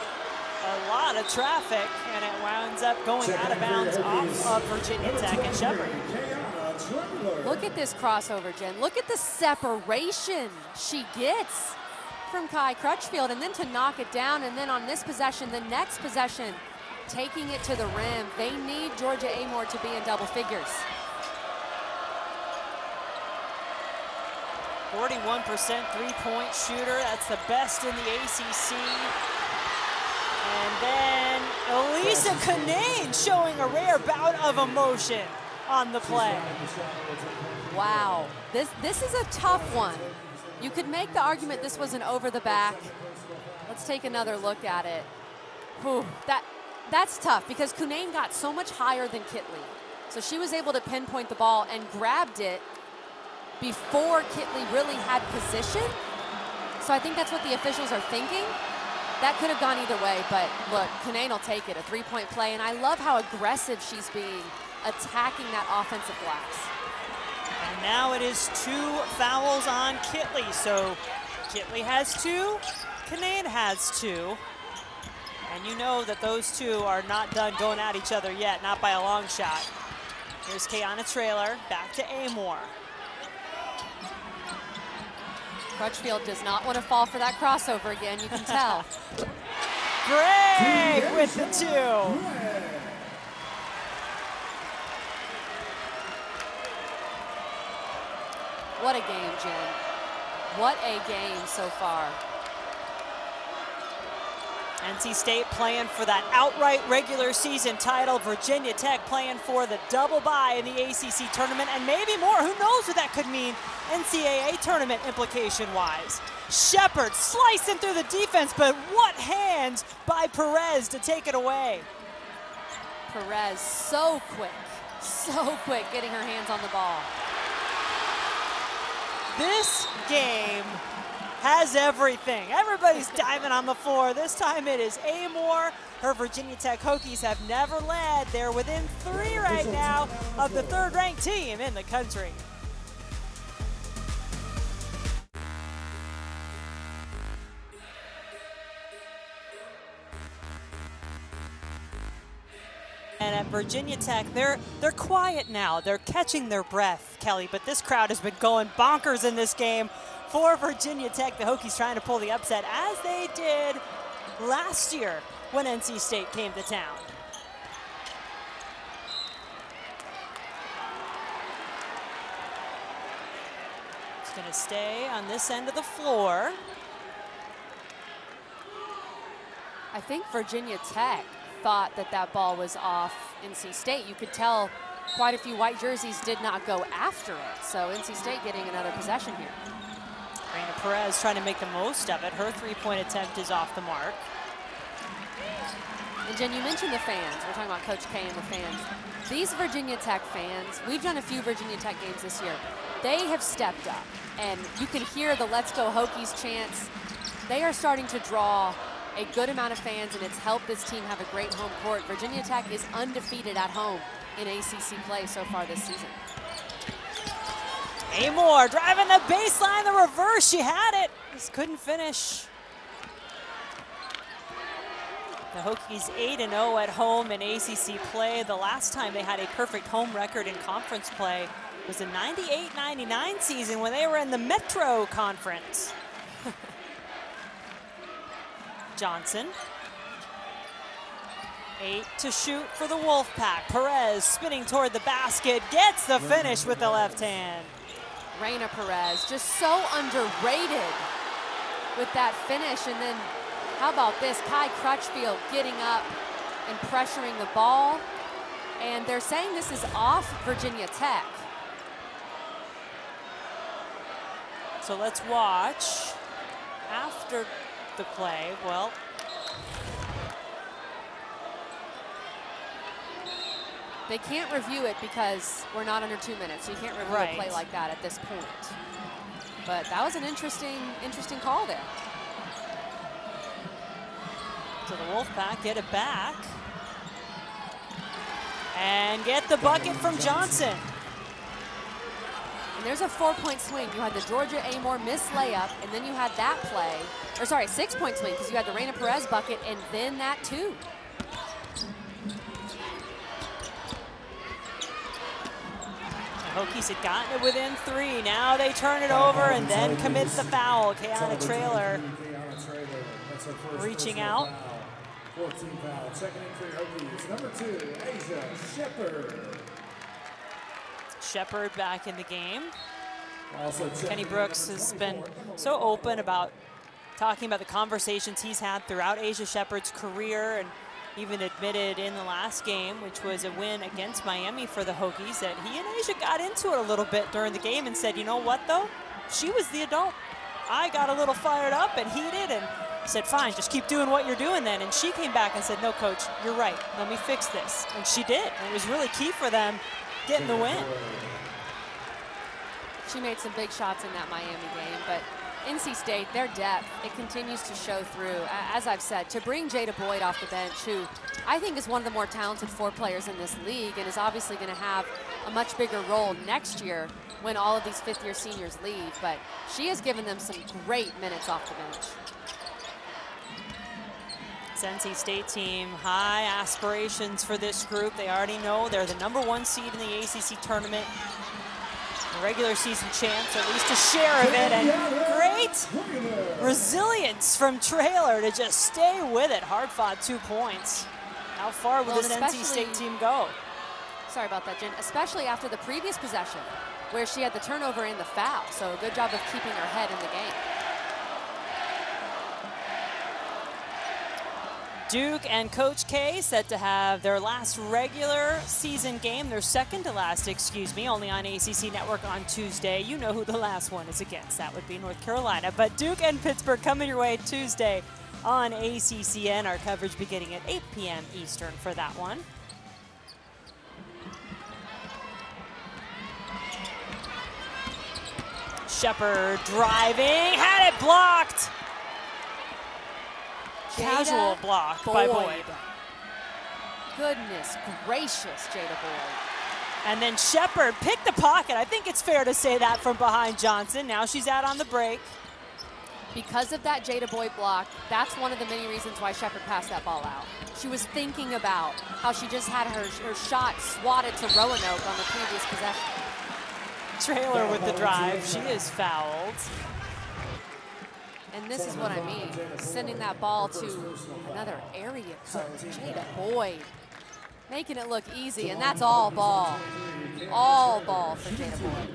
[SPEAKER 2] a lot of traffic, and it winds up going out of bounds off of Virginia Tech and Shepard.
[SPEAKER 1] Look at this crossover, Jen. Look at the separation she gets from Kai Crutchfield, and then to knock it down, and then on this possession, the next possession, taking it to the rim. They need Georgia Amore to be in double figures.
[SPEAKER 2] 41% three-point shooter. That's the best in the ACC. And then Elissa Cunane showing a rare bout of emotion on the play.
[SPEAKER 1] Wow, this is a tough one. You could make the argument this was an over the back. Let's take another look at it. Whew, that's tough because Cunane got so much higher than Kitley. So she was able to pinpoint the ball and grabbed it before Kitley really had position. So I think that's what the officials are thinking. That could have gone either way, but look, Cunane will take it, a three-point play, and I love how aggressive she's being, attacking that offensive glass.
[SPEAKER 2] And now it is 2 fouls on Kitley. So Kitley has 2, Cunane has 2. And you know that those two are not done going at each other yet, not by a long shot. Here's Kayana Traylor, back to Amore.
[SPEAKER 1] Crutchfield does not want to fall for that crossover again, you can tell.
[SPEAKER 2] Greg with the 2.
[SPEAKER 1] What a game, Jen. What a game so far.
[SPEAKER 2] NC State playing for that outright regular season title. Virginia Tech playing for the double bye in the ACC tournament, and maybe more. Who knows what that could mean NCAA tournament implication-wise. Shepard slicing through the defense, but what hands by Perez to take it away.
[SPEAKER 1] Perez so quick getting her hands on the ball.
[SPEAKER 2] This game has everything. Everybody's diving on the floor. This time it is Amore. Her Virginia Tech Hokies have never led. They're within 3 right now of the 3rd-ranked team in the country. And at Virginia Tech, they're quiet now. They're catching their breath, Kelly, but this crowd has been going bonkers in this game for Virginia Tech. The Hokies trying to pull the upset, as they did last year when NC State came to town. It's going to stay on this end of the floor.
[SPEAKER 1] I think Virginia Tech thought that ball was off NC State. You could tell quite a few white jerseys did not go after it. So NC State getting another possession here.
[SPEAKER 2] Reina Perez trying to make the most of it. Her 3-point attempt is off the mark.
[SPEAKER 1] And Jen, you mentioned the fans. We're talking about Coach K and the fans. These Virginia Tech fans, we've done a few Virginia Tech games this year. They have stepped up, and you can hear the Let's Go Hokies chants. They are starting to draw a good amount of fans, and it's helped this team have a great home court. Virginia Tech is undefeated at home in ACC play so far this season.
[SPEAKER 2] Amore driving the baseline, the reverse, she had it, just couldn't finish. The Hokies 8-0 at home in ACC play. The last time they had a perfect home record in conference play was the 98-99 season when they were in the Metro Conference. Johnson. 8 to shoot for the Wolfpack. Perez spinning toward the basket, gets the finish with the left hand.
[SPEAKER 1] Reina Perez, just so underrated with that finish. And then how about this? Kai Crutchfield getting up and pressuring the ball. And they're saying this is off Virginia Tech.
[SPEAKER 2] So let's watch after the play. Well,
[SPEAKER 1] they can't review it because we're not under 2 minutes. So you can't review a play like that at this point. But that was an interesting call there.
[SPEAKER 2] So the Wolfpack get it back. And get the bucket from Johnson.
[SPEAKER 1] And there's a 4-point swing. You had the Georgia Amor missed layup, and then you had that play. Or sorry, 6-point swing, because you had the Reina Perez bucket, and then that too.
[SPEAKER 2] The Hokies had gotten it within 3. Now they turn it over and then commit the foul. Kayla Trailer reaching out.
[SPEAKER 5] 14 foul. Second in for Hokies. Number 2, Asia Shepherd.
[SPEAKER 2] Shepherd back in the game.
[SPEAKER 5] Also
[SPEAKER 2] Kenny Brooks has been so open about talking about the conversations he's had throughout Asia Shepherd's career, and even admitted in the last game, which was a win against Miami for the Hokies, that he and Asia got into it a little bit during the game and said, you know what though? She was the adult. I got a little fired up and heated, and said, fine, just keep doing what you're doing then. And she came back and said, no, coach, you're right. Let me fix this. And she did. And it was really key for them getting the win.
[SPEAKER 1] She made some big shots in that Miami game, but NC State, their depth, it continues to show through. As I've said, to bring Jada Boyd off the bench, who I think is one of the more talented 4 players in this league and is obviously going to have a much bigger role next year when all of these 5th-year seniors leave, but she has given them some great minutes off the bench.
[SPEAKER 2] NC State team, high aspirations for this group. They already know they're the #1 seed in the ACC tournament. The regular season champs, or at least a share of it, and great resilience from Trailer to just stay with it. Hard-fought 2 points. How far will this NC State team go?
[SPEAKER 1] Sorry about that, Jen. Especially after the previous possession, where she had the turnover and the foul. So a good job of keeping her head in the game.
[SPEAKER 2] Duke and Coach K set to have their last regular season game, their second to last, excuse me, only on ACC Network on Tuesday. You know who the last one is against. That would be North Carolina. But Duke and Pittsburgh coming your way Tuesday on ACCN. Our coverage beginning at 8 p.m. Eastern for that one. Shepherd driving, had it blocked. Casual block by Boyd.
[SPEAKER 1] Goodness gracious, Jada Boyd.
[SPEAKER 2] And then Shepherd picked the pocket. I think it's fair to say that from behind Johnson. Now she's out on the break.
[SPEAKER 1] Because of that Jada Boyd block, that's one of the many reasons why Shepherd passed that ball out. She was thinking about how she just had her shot swatted to Roanoke on the previous possession.
[SPEAKER 2] Trailer with the drive. She is fouled.
[SPEAKER 1] And this is what I mean, sending that ball to another area code, Jada Boyd, making it look easy, and that's all ball. All ball for Jada Boyd.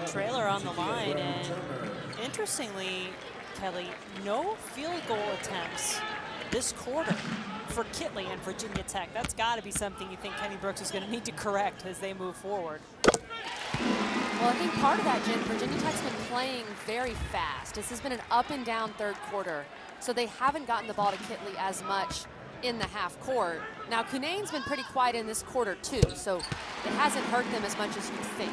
[SPEAKER 2] Trailer on the line, and interestingly, Kelly, no field goal attempts this quarter for Kitley and Virginia Tech. That's got to be something you think Kenny Brooks is going to need to correct as they move forward.
[SPEAKER 1] Well, I think part of that, Jen, Virginia Tech's been playing very fast. This has been an up and down third quarter, so they haven't gotten the ball to Kitley as much in the half court. Now, Cunane's been pretty quiet in this quarter too, so it hasn't hurt them as much as you'd think.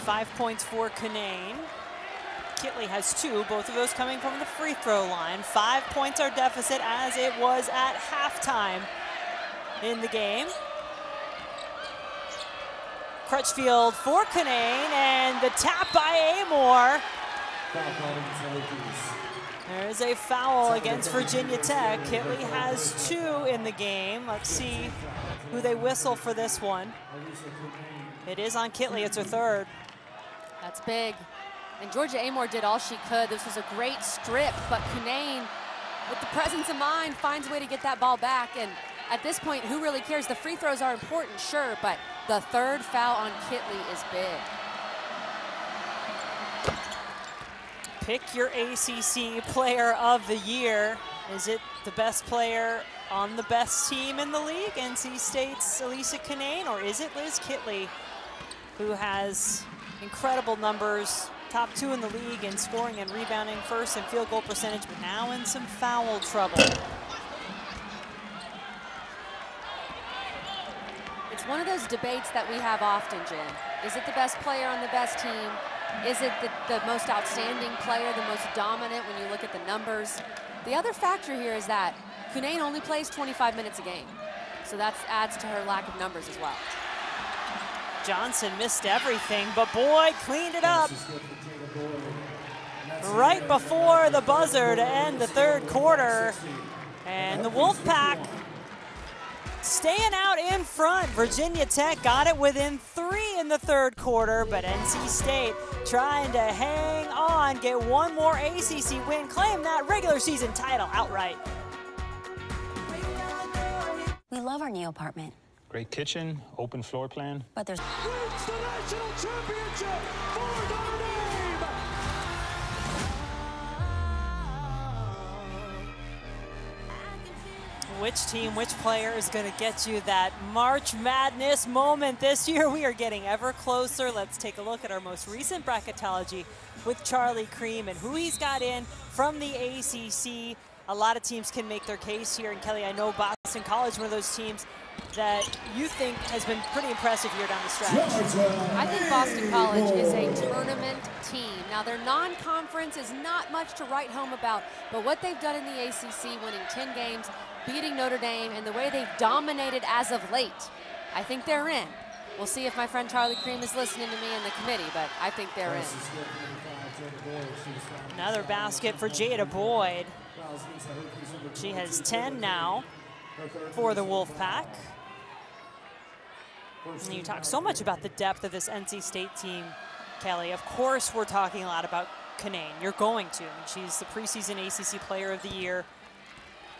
[SPEAKER 2] 5 points for Cunane. Kitley has 2, both of those coming from the free throw line. 5 points our deficit as it was at halftime in the game. Crutchfield for Cunane, and the tap by Amor. There's a foul against Virginia Tech. Kitley has 2 in the game. Let's see who they whistle for this one. It is on Kitley, it's her 3rd.
[SPEAKER 1] That's big. And Georgia Amor did all she could. This was a great strip, but Cunane, with the presence of mind, finds a way to get that ball back. And at this point, who really cares? The free throws are important, sure, but the third foul on Kitley is big.
[SPEAKER 2] Pick your ACC player of the year. Is it the best player on the best team in the league, NC State's Elissa Cunane, or is it Liz Kitley, who has incredible numbers, top 2 in the league in scoring and rebounding, first in field goal percentage, but now in some foul trouble.
[SPEAKER 1] It's one of those debates that we have often, Jen. Is it the best player on the best team? Is it the most outstanding player, the most dominant when you look at the numbers? The other factor here is that Cunane only plays 25 minutes a game. So that adds to her lack of numbers as well.
[SPEAKER 2] Johnson missed everything, but Boyd cleaned it up right before the buzzer to end the third quarter. And the Wolfpack staying out in front. Virginia Tech got it within 3 in the third quarter, but NC State trying to hang on, get one more ACC win, claim that regular season title outright.
[SPEAKER 6] We love our new apartment.
[SPEAKER 7] Great kitchen, open floor plan.
[SPEAKER 6] But there's...
[SPEAKER 5] Wins the national championship for Notre Dame!
[SPEAKER 2] Which team, which player is going to get you that March Madness moment this year? We are getting ever closer. Let's take a look at our most recent bracketology with Charlie Cream and who he's got in from the ACC. A lot of teams can make their case here. And Kelly, I know Boston College, one of those teams that you think has been pretty impressive here down the stretch.
[SPEAKER 1] I think Boston College is a tournament team. Now, their non-conference is not much to write home about, but what they've done in the ACC, winning 10 games, beating Notre Dame, and the way they've dominated as of late, I think they're in. We'll see if my friend Charlie Cream is listening to me in the committee, but I think they're in.
[SPEAKER 2] Another basket for Jada Boyd. She has 10 now for the Wolfpack. And you talk so much about the depth of this NC State team, Kelly. Of course, we're talking a lot about Cunane. You're going to. I mean, she's the preseason ACC Player of the Year.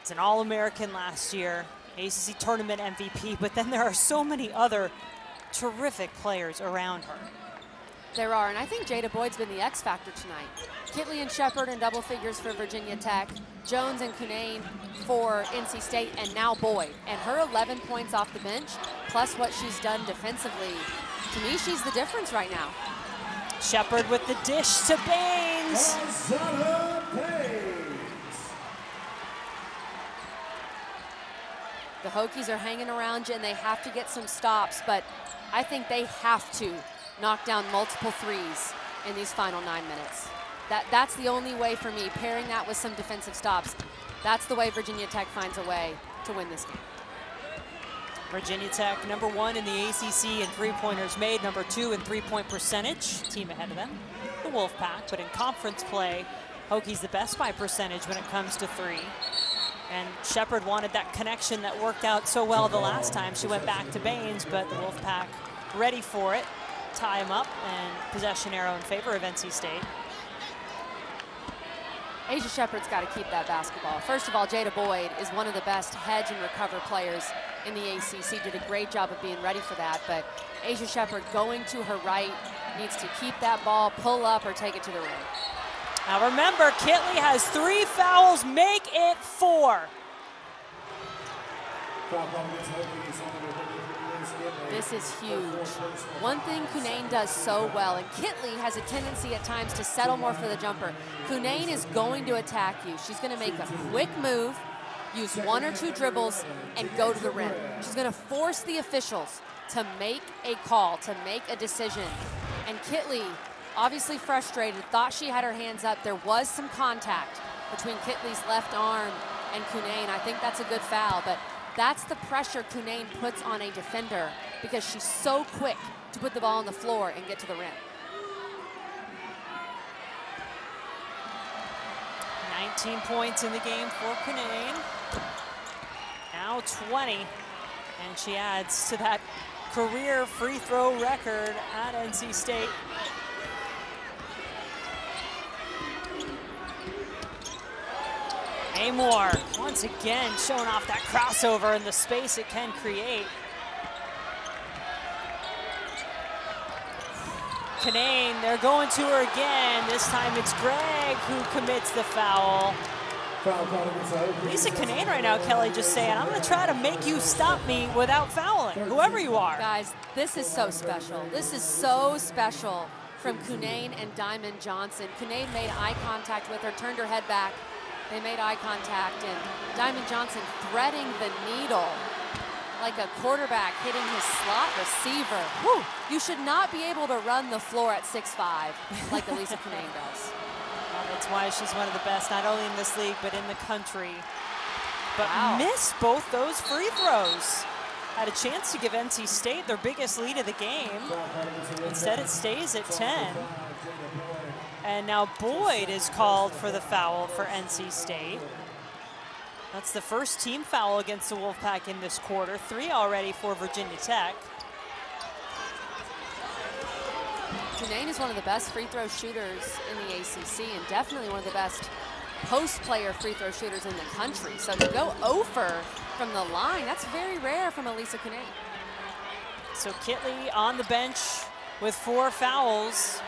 [SPEAKER 2] She's an All-American last year, ACC Tournament MVP, but then there are so many other terrific players around her.
[SPEAKER 1] There are, and I think Jada Boyd's been the X factor tonight. Kitley and Shepard in double figures for Virginia Tech, Jones and Cunane for NC State, and now Boyd. And her 11 points off the bench, plus what she's done defensively, to me, she's the difference right now.
[SPEAKER 2] Shepard with the dish to Baines.
[SPEAKER 1] The Hokies are hanging around you, and they have to get some stops, but I think they have to knock down multiple threes in these final 9 minutes. That's the only way for me, pairing that with some defensive stops. That's the way Virginia Tech finds a way to win this game.
[SPEAKER 2] Virginia Tech, #1 in the ACC in three-pointers made, #2 in three-point percentage, team ahead of them, the Wolfpack. But in conference play, Hokies the best by percentage when it comes to three. And Shepard wanted that connection that worked out so well the last time. She went back to Baines, but the Wolfpack ready for it. Tie him up, and possession arrow in favor of NC State.
[SPEAKER 1] Asia Shepard's got to keep that basketball. First of all, Jada Boyd is one of the best hedge and recover players in the ACC. Did a great job of being ready for that, but Asia Shepard going to her right needs to keep that ball, pull up, or take it to the rim.
[SPEAKER 2] Now remember, Kitley has 3 fouls, make it 4.
[SPEAKER 1] This is huge. One thing Cunane does so well, and Kitley has a tendency at times to settle more for the jumper. Cunane is going to attack you. She's going to make a quick move, use 1 or 2 dribbles, and go to the rim. She's going to force the officials to make a call, to make a decision. And Kitley, obviously frustrated, thought she had her hands up. There was some contact between Kitley's left arm and Cunane. I think that's a good foul, but that's the pressure Cunane puts on a defender because she's so quick to put the ball on the floor and get to the rim.
[SPEAKER 2] 19 points in the game for Cunane. Now 20, and she adds to that career free throw record at NC State. Amore, once again, showing off that crossover and the space it can create. Cunane, they're going to her again. This time it's Greg who commits the foul. Elissa Cunane right now, Kelly, just saying, I'm going to try to make you stop me without fouling, whoever you are.
[SPEAKER 1] Guys, this is so special. This is so special from Cunane and Diamond Johnson. Cunane made eye contact with her, turned her head back. They made eye contact, and Diamond Johnson threading the needle like a quarterback hitting his slot receiver. Whew. You should not be able to run the floor at 6'5", like Elissa Cunane does.
[SPEAKER 2] Well, that's why she's one of the best, not only in this league, but in the country. But missed both those free throws. Had a chance to give NC State their biggest lead of the game. Instead, it stays at 10. And now Boyd is called for the foul for NC State. That's the first team foul against the Wolfpack in this quarter. 3 already for Virginia Tech.
[SPEAKER 1] Cunane is one of the best free throw shooters in the ACC and definitely one of the best post-player free throw shooters in the country. So to go over from the line, that's very rare from Elissa Cunane.
[SPEAKER 2] So Kitley on the bench with 4 fouls.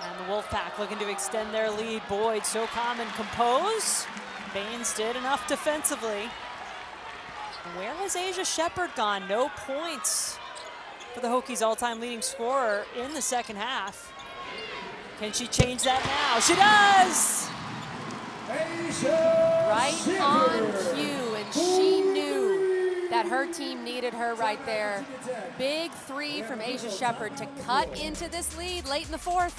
[SPEAKER 2] And the Wolfpack looking to extend their lead. Boyd so calm and composed. Baines did enough defensively. And where has Asia Shepherd gone? No points for the Hokies' all-time leading scorer in the second half. Can she change that now? She does!
[SPEAKER 1] Right on cue, and she knew that her team needed her right there. Big 3 from Asia Shepherd to cut into this lead late in the 4th.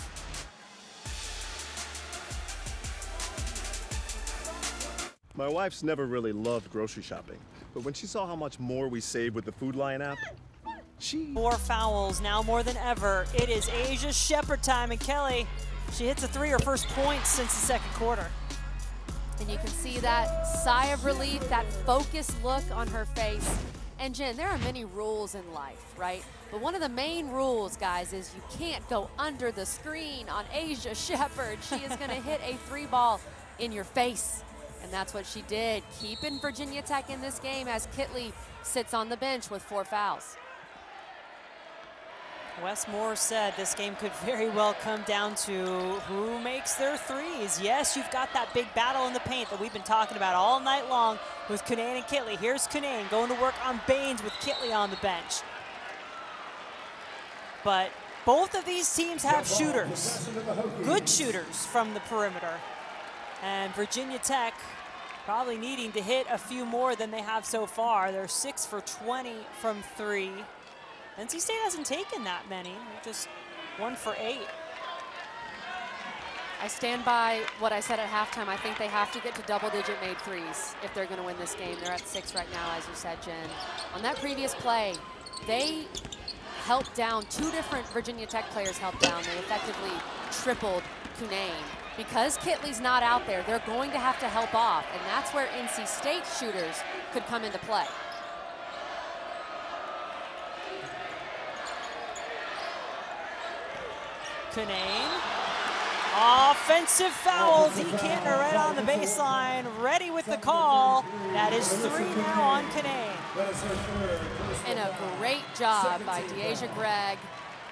[SPEAKER 8] My wife's never really loved grocery shopping, but when she saw how much more we saved with the Food Lion app, she...
[SPEAKER 2] 4 fouls now more than ever. It is Asia Shepherd time, and Kelly, she hits a 3, her first point since the second quarter.
[SPEAKER 1] And you can see that sigh of relief, that focused look on her face. And Jen, there are many rules in life, right? But one of the main rules, guys, is you can't go under the screen on Asia Shepherd. She is gonna hit a 3 ball in your face. And that's what she did, keeping Virginia Tech in this game as Kitley sits on the bench with 4 fouls.
[SPEAKER 2] Wes Moore said this game could very well come down to who makes their 3s. Yes, you've got that big battle in the paint that we've been talking about all night long with Cunane and Kitley. Here's Cunane going to work on Baines with Kitley on the bench. But both of these teams have shooters, good shooters from the perimeter. And Virginia Tech probably needing to hit a few more than they have so far. They're 6 for 20 from 3. NC State hasn't taken that many, they're just 1 for 8.
[SPEAKER 1] I stand by what I said at halftime. I think they have to get to double-digit made 3s if they're gonna win this game. They're at 6 right now, as you said, Jen. On that previous play, they helped down, 2 different Virginia Tech players helped down. They effectively tripled Cunane. Because Kitley's not out there, they're going to have to help off, and that's where NC State shooters could come into play.
[SPEAKER 2] Cunane, offensive foul, decanter right on the baseline, ready with the call. That is 3 now on Cunane.
[SPEAKER 1] And a great job by Deasia Gregg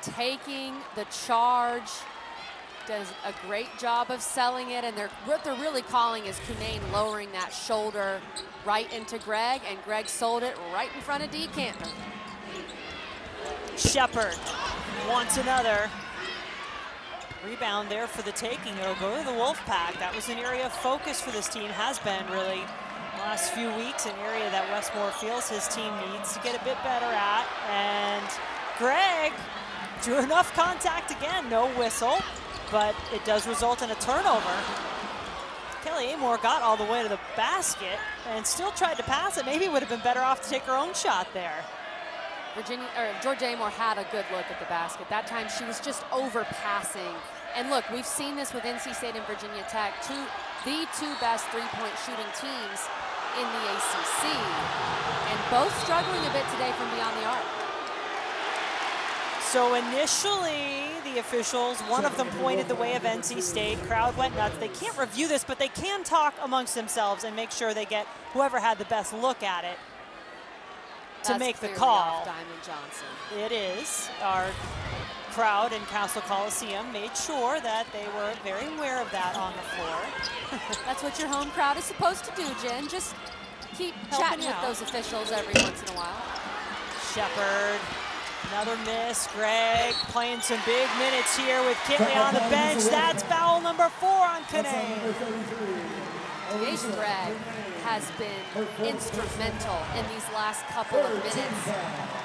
[SPEAKER 1] taking the charge. Does a great job of selling it, and what they're really calling is Cunane lowering that shoulder right into Gregg, and Gregg sold it right in front of decanter.
[SPEAKER 2] Shepherd wants another. Rebound there for the taking. It'll go to the Wolfpack. That was an area of focus for this team, has been really the last few weeks, an area that Wes Moore feels his team needs to get a bit better at. And Gregg drew enough contact again, no whistle, but it does result in a turnover. Kelly Amore got all the way to the basket and still tried to pass it. Maybe would have been better off to take her own shot there.
[SPEAKER 1] Georgia Amore had a good look at the basket. That time she was just overpassing. And look, we've seen this with NC State and Virginia Tech, the two best three-point shooting teams in the ACC, and both struggling a bit today from beyond the arc.
[SPEAKER 2] So initially, the the officials. One of them pointed the way of NC State. Crowd went nuts. They can't review this, but they can talk amongst themselves and make sure they get whoever had the best look at it to make the call.
[SPEAKER 1] Off Diamond Johnson.
[SPEAKER 2] It is. Our crowd in Castle Coliseum made sure that they were very aware of that on the floor.
[SPEAKER 1] That's what your home crowd is supposed to do, Jen. Just keep chatting with those officials every once in a while.
[SPEAKER 2] Shepard, another miss. Greg playing some big minutes here with Kitley on the bench. That's foul number 4 on Cunane.
[SPEAKER 1] Asian Greg has been instrumental in these last couple of minutes.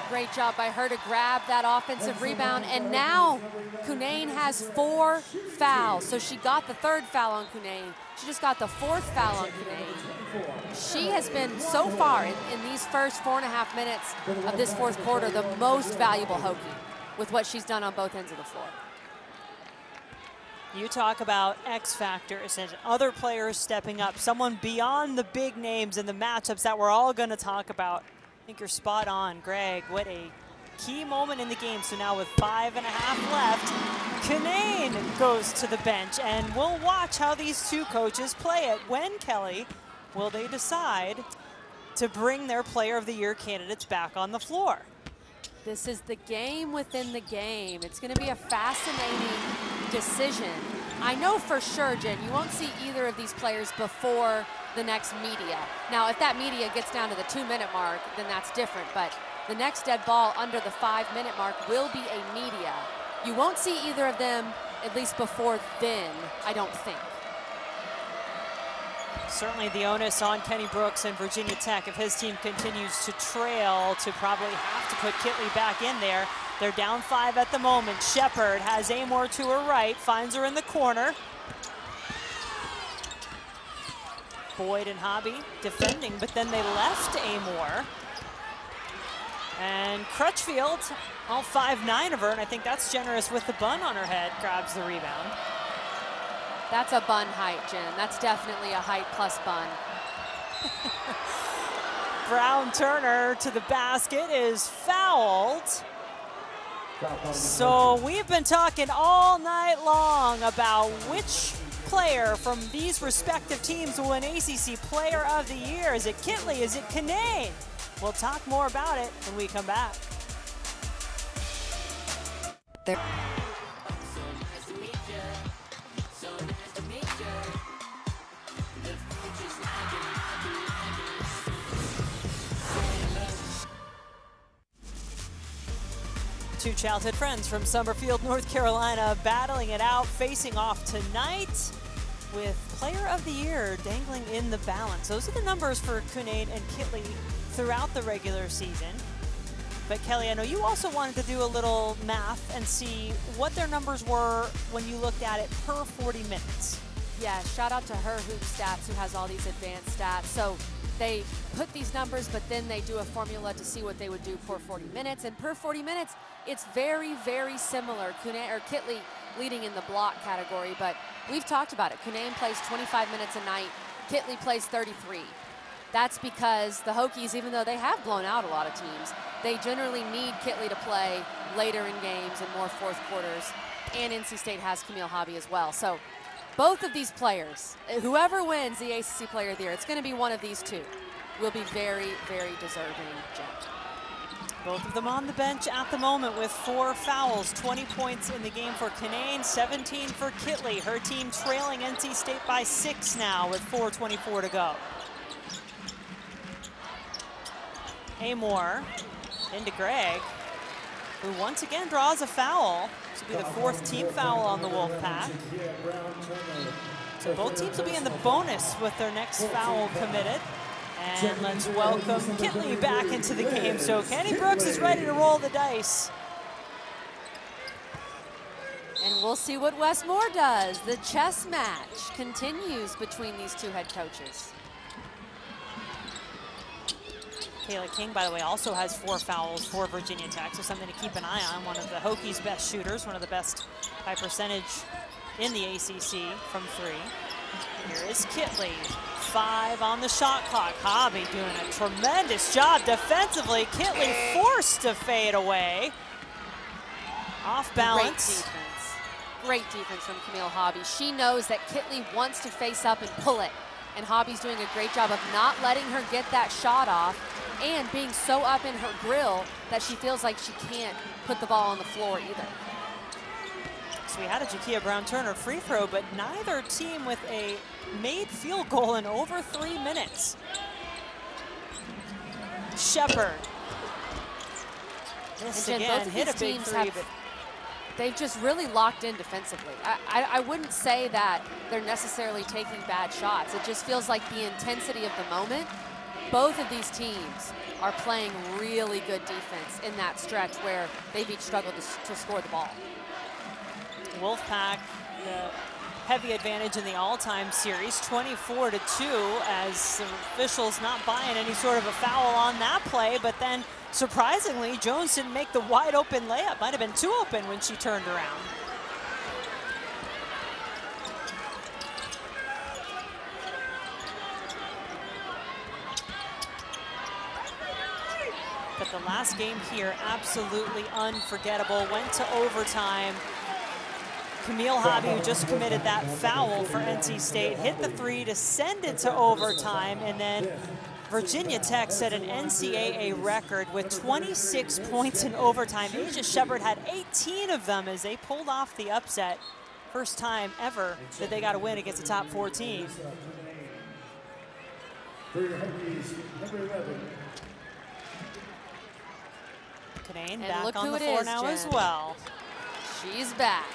[SPEAKER 1] Great job by her to grab that offensive rebound, and now Cunane has 4 fouls. So she got the 3rd foul on Cunane. She just got the 4th foul on Cunane. She has been, so far in these first 4.5 minutes of this 4th quarter, the most valuable Hokie with what she's done on both ends of the floor.
[SPEAKER 2] You talk about X factors and other players stepping up, someone beyond the big names and the matchups that we're all going to talk about. I think you're spot on, Greg. What a key moment in the game. So now with 5.5 left, Cunane goes to the bench, and we'll watch how these two coaches play it. When, Kelly, will they decide to bring their Player of the Year candidates back on the floor?
[SPEAKER 1] This is the game within the game. It's going to be a fascinating decision. I know for sure, Jen, you won't see either of these players before the next media. Now, if that media gets down to the 2-minute mark, then that's different. But the next dead ball under the 5-minute mark will be a media. You won't see either of them, at least before then, I don't think.
[SPEAKER 2] Certainly the onus on Kenny Brooks and Virginia Tech if his team continues to trail to probably have to put Kitley back in there. They're down 5 at the moment. Shepard has Amor to her right, finds her in the corner. Boyd and Hobby defending, but then they left Amor. And Crutchfield, all 5'9" of her, and I think that's generous with the bun on her head, grabs the rebound.
[SPEAKER 1] That's a bun height, Jen. That's definitely a height plus bun.
[SPEAKER 2] Brown Turner to the basket is fouled. So we've been talking all night long about which player from these respective teams will win ACC Player of the Year. Is it Kitley? Is it Cunane? We'll talk more about it when we come back. Two childhood friends from Summerfield, North Carolina, battling it out, facing off tonight with Player of the Year dangling in the balance. Those are the numbers for Cunane and Kitley throughout the regular season. But Kelly, I know you also wanted to do a little math and see what their numbers were when you looked at it per 40 minutes.
[SPEAKER 1] Yeah, shout out to her Hoop Stats, who has all these advanced stats. So they put these numbers, but then they do a formula to see what they would do per 40 minutes. And per 40 minutes, it's very, very similar. Kitley leading in the block category, but we've talked about it. Cunane plays 25 minutes a night. Kitley plays 33. That's because the Hokies, even though they have blown out a lot of teams, they generally need Kitley to play later in games and more 4th quarters. And NC State has Camille Hobby as well. So both of these players, whoever wins the ACC Player of the Year, it's going to be one of these two, will be very, very deserving, Jen.
[SPEAKER 2] Both of them on the bench at the moment with 4 fouls, 20 points in the game for Cunane, 17 for Kitley. Her team trailing NC State by 6 now with 4:24 to go. Amor into Greg, who once again draws a foul. This will be the 4th team foul on the Wolfpack. So both teams will be in the bonus with their next foul committed. And let's welcome Kitley back into the game. So Kenny Brooks is ready to roll the dice.
[SPEAKER 1] And we'll see what Wes Moore does. The chess match continues between these two head coaches.
[SPEAKER 2] Kayla King, by the way, also has 4 fouls for Virginia Tech, so something to keep an eye on. One of the Hokies' best shooters, one of the best high percentage in the ACC from 3. Here is Kitley, 5 on the shot clock. Hobby doing a tremendous job defensively. Kitley forced to fade away. Off balance.
[SPEAKER 1] Great defense from Camille Hobby. She knows that Kitley wants to face up and pull it. And Hobby's doing a great job of not letting her get that shot off and being so up in her grill that she feels like she can't put the ball on the floor either.
[SPEAKER 2] So we had a Jakia Brown-Turner free throw, but neither team with a made field goal in over 3 minutes. Shepherd. This again, hit a big three, but
[SPEAKER 1] they've just really locked in defensively. I wouldn't say that they're necessarily taking bad shots. It just feels like the intensity of the moment. Both of these teams are playing really good defense in that stretch where they've each struggled to score the ball.
[SPEAKER 2] Wolfpack, the heavy advantage in the all-time series, 24-2, as the officials not buying any sort of a foul on that play, but then surprisingly, Jones didn't make the wide open layup. Might have been too open when she turned around. But the last game here, absolutely unforgettable. Went to overtime. Camille Hobby, who just committed that foul for NC State, hit the three to send it to overtime, and then Virginia Tech set an NCAA record with 26 points in overtime. Asia Shepherd had 18 of them as they pulled off the upset. First time ever that they got a win against the top 14. Cunane back on the floor now as well.
[SPEAKER 1] She's back.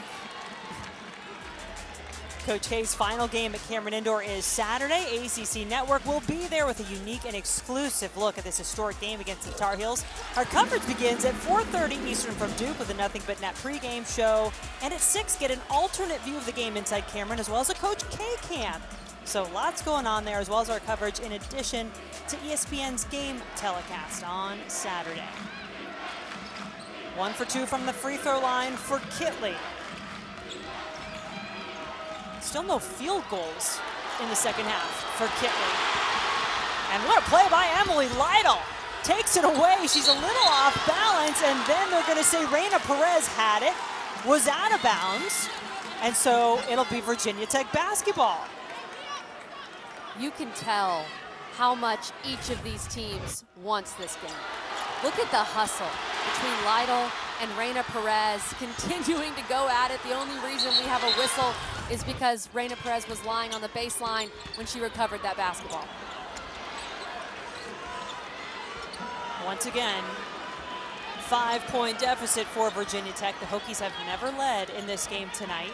[SPEAKER 2] Coach K's final game at Cameron Indoor is Saturday. ACC Network will be there with a unique and exclusive look at this historic game against the Tar Heels. Our coverage begins at 4:30 Eastern from Duke with a Nothing But Net pregame show. And at 6, get an alternate view of the game inside Cameron, as well as a Coach K cam. So lots going on there, as well as our coverage in addition to ESPN's game telecast on Saturday. 1 for 2 from the free throw line for Kitley. Still no field goals in the second half for Kitley. And what a play by Emily Lytle. Takes it away. She's a little off balance, and then they're going to say Reina Perez had it, was out of bounds, and so it'll be Virginia Tech basketball.
[SPEAKER 1] You can tell how much each of these teams wants this game. Look at the hustle between Lytle and Reina Perez continuing to go at it. The only reason we have a whistle is because Reina Perez was lying on the baseline when she recovered that basketball.
[SPEAKER 2] Once again, 5-point deficit for Virginia Tech. The Hokies have never led in this game tonight.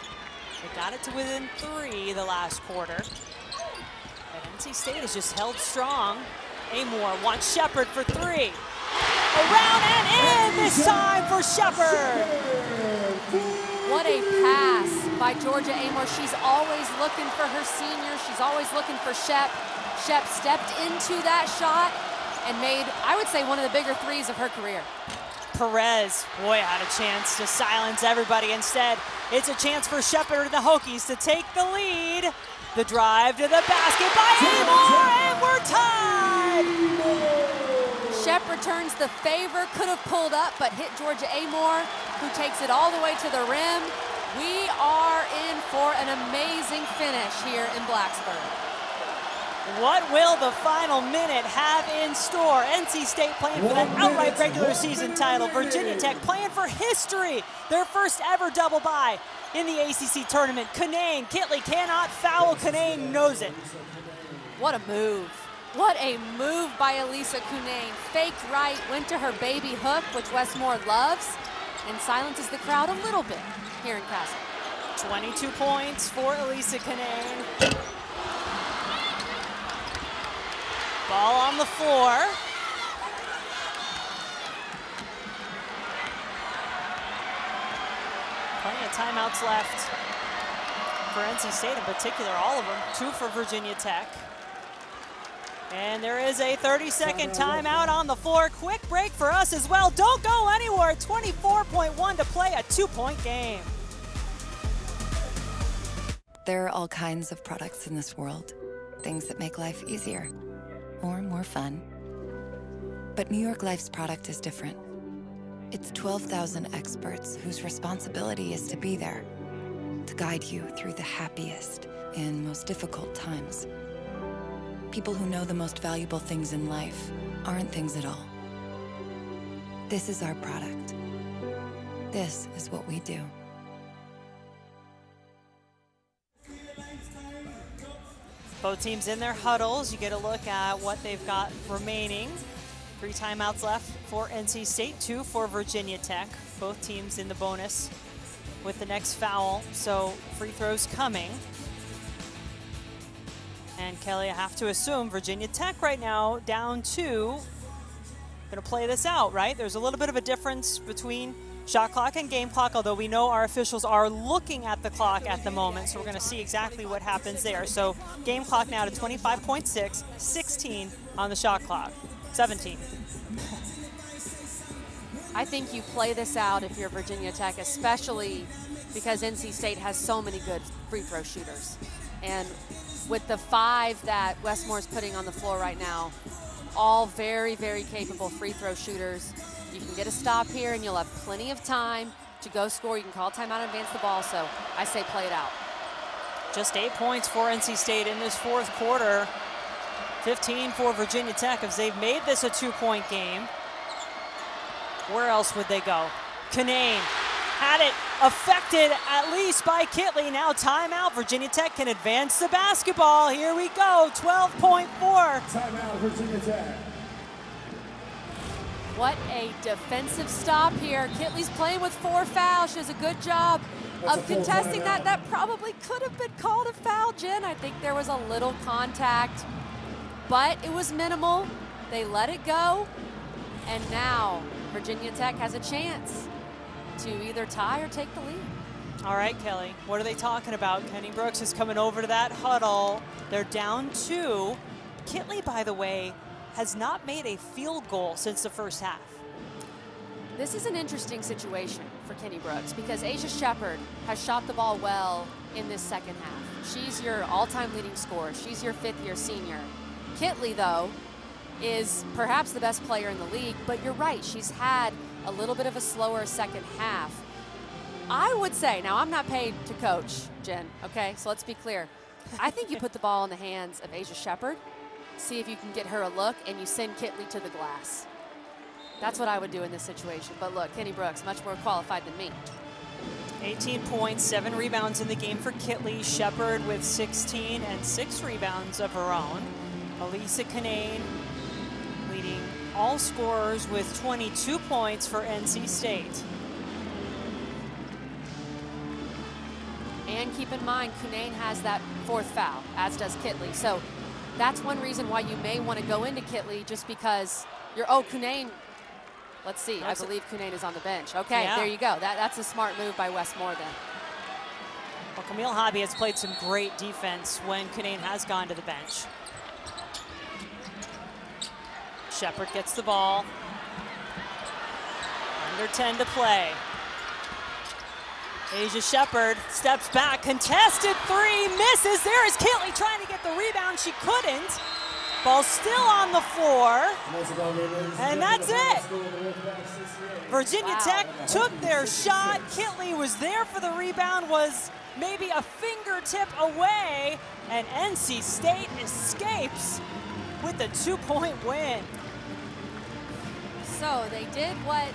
[SPEAKER 2] They got it to within 3 the last quarter. And NC State has just held strong. Amore wants Shepherd for 3. Around and in this time for Shepherd.
[SPEAKER 1] What a pass by Georgia Amore. She's always looking for her senior. She's always looking for Shep. Shep stepped into that shot and made, I would say, one of the bigger threes of her career.
[SPEAKER 2] Perez, boy, had a chance to silence everybody. Instead, it's a chance for Shepherd and the Hokies to take the lead. The drive to the basket by Amore, and we're tied.
[SPEAKER 1] Shep returns the favor, could have pulled up, but hit Georgia Amore, who takes it all the way to the rim. We are in for an amazing finish here in Blacksburg.
[SPEAKER 2] What will the final minute have in store? NC State playing for that outright regular season title. Virginia Tech playing for history. Their first ever double bye in the ACC tournament. Cunane, Kitley cannot foul. Cunane knows it.
[SPEAKER 1] What a move. What a move by Elissa Cunane. Faked right, went to her baby hook, which Westmore loves, and silences the crowd a little bit here in Castle.
[SPEAKER 2] 22 points for Elissa Cunane. Ball on the floor. Plenty of timeouts left for NC State in particular, all of them. 2 for Virginia Tech. And there is a 30-second timeout on the floor. Quick break for us as well. Don't go anywhere. 24.1 to play, a 2-point game.
[SPEAKER 9] There are all kinds of products in this world. Things that make life easier or more fun. But New York Life's product is different. It's 12,000 experts whose responsibility is to be there, to guide you through the happiest and most difficult times. People who know the most valuable things in life aren't things at all. This is our product. This is what we do.
[SPEAKER 2] Both teams in their huddles. You get a look at what they've got remaining. 3 timeouts left for NC State, 2 for Virginia Tech. Both teams in the bonus with the next foul, so free throws coming. And Kelly, I have to assume Virginia Tech right now down 2. Gonna play this out, right? There's a little bit of a difference between shot clock and game clock, although we know our officials are looking at the clock at the moment, so we're gonna see exactly what happens there. So game clock now to 25.6, 16 on the shot clock, 17.
[SPEAKER 1] I think you play this out if you're Virginia Tech, especially because NC State has so many good free throw shooters. And with the 5 that Westmore's putting on the floor right now, all very, very capable free throw shooters. You can get a stop here and you'll have plenty of time to go score. You can call timeout and advance the ball, so I say play it out.
[SPEAKER 2] Just 8 points for NC State in this 4th quarter. 15 for Virginia Tech as they've made this a 2-point game. Where else would they go? Cunane had it affected at least by Kitley. Now timeout. Virginia Tech can advance the basketball. Here we go, 12.4.
[SPEAKER 5] Timeout, Virginia Tech.
[SPEAKER 1] What a defensive stop here. Kitley's playing with 4 fouls. She does a good job of contesting that. That probably could have been called a foul, Jen. I think there was a little contact, but it was minimal. They let it go, and now Virginia Tech has a chance to either tie or take the lead.
[SPEAKER 2] All right, Kelly, what are they talking about? Kenny Brooks is coming over to that huddle. They're down 2. Kitley, by the way, has not made a field goal since the first half.
[SPEAKER 1] This is an interesting situation for Kenny Brooks because Asia Shepherd has shot the ball well in this second half. She's your all-time leading scorer. She's your 5th-year senior. Kitley, though, is perhaps the best player in the league, but you're right, she's had a little bit of a slower second half. I would say, now I'm not paid to coach, Jen, okay, so let's be clear. I think you put the ball in the hands of Asia Shepherd, see if you can get her a look, and you send Kitley to the glass. That's what I would do in this situation. But look, Kenny Brooks, much more qualified than me.
[SPEAKER 2] 18 points, 7 rebounds in the game for Kitley. Shepherd with 16 and 6 rebounds of her own. Elissa Cunane leading all scorers with 22 points for NC State.
[SPEAKER 1] And keep in mind, Cunane has that 4th foul, as does Kitley. So that's one reason why you may want to go into Kitley, just because you're, oh, Cunane, let's see, I believe Cunane is on the bench. Okay, yeah. There you go. That's a smart move by Westmore then.
[SPEAKER 2] Well, Camille Hobby has played some great defense when Cunane has gone to the bench. Shepherd gets the ball. Under 10 to play. Asia Shepherd steps back, contested 3, misses. There is Kitley trying to get the rebound. She couldn't. Ball still on the floor. And that's it. Virginia Tech took their shot. Kitley was there for the rebound, was maybe a fingertip away, and NC State escapes with a 2-point win.
[SPEAKER 1] So they did what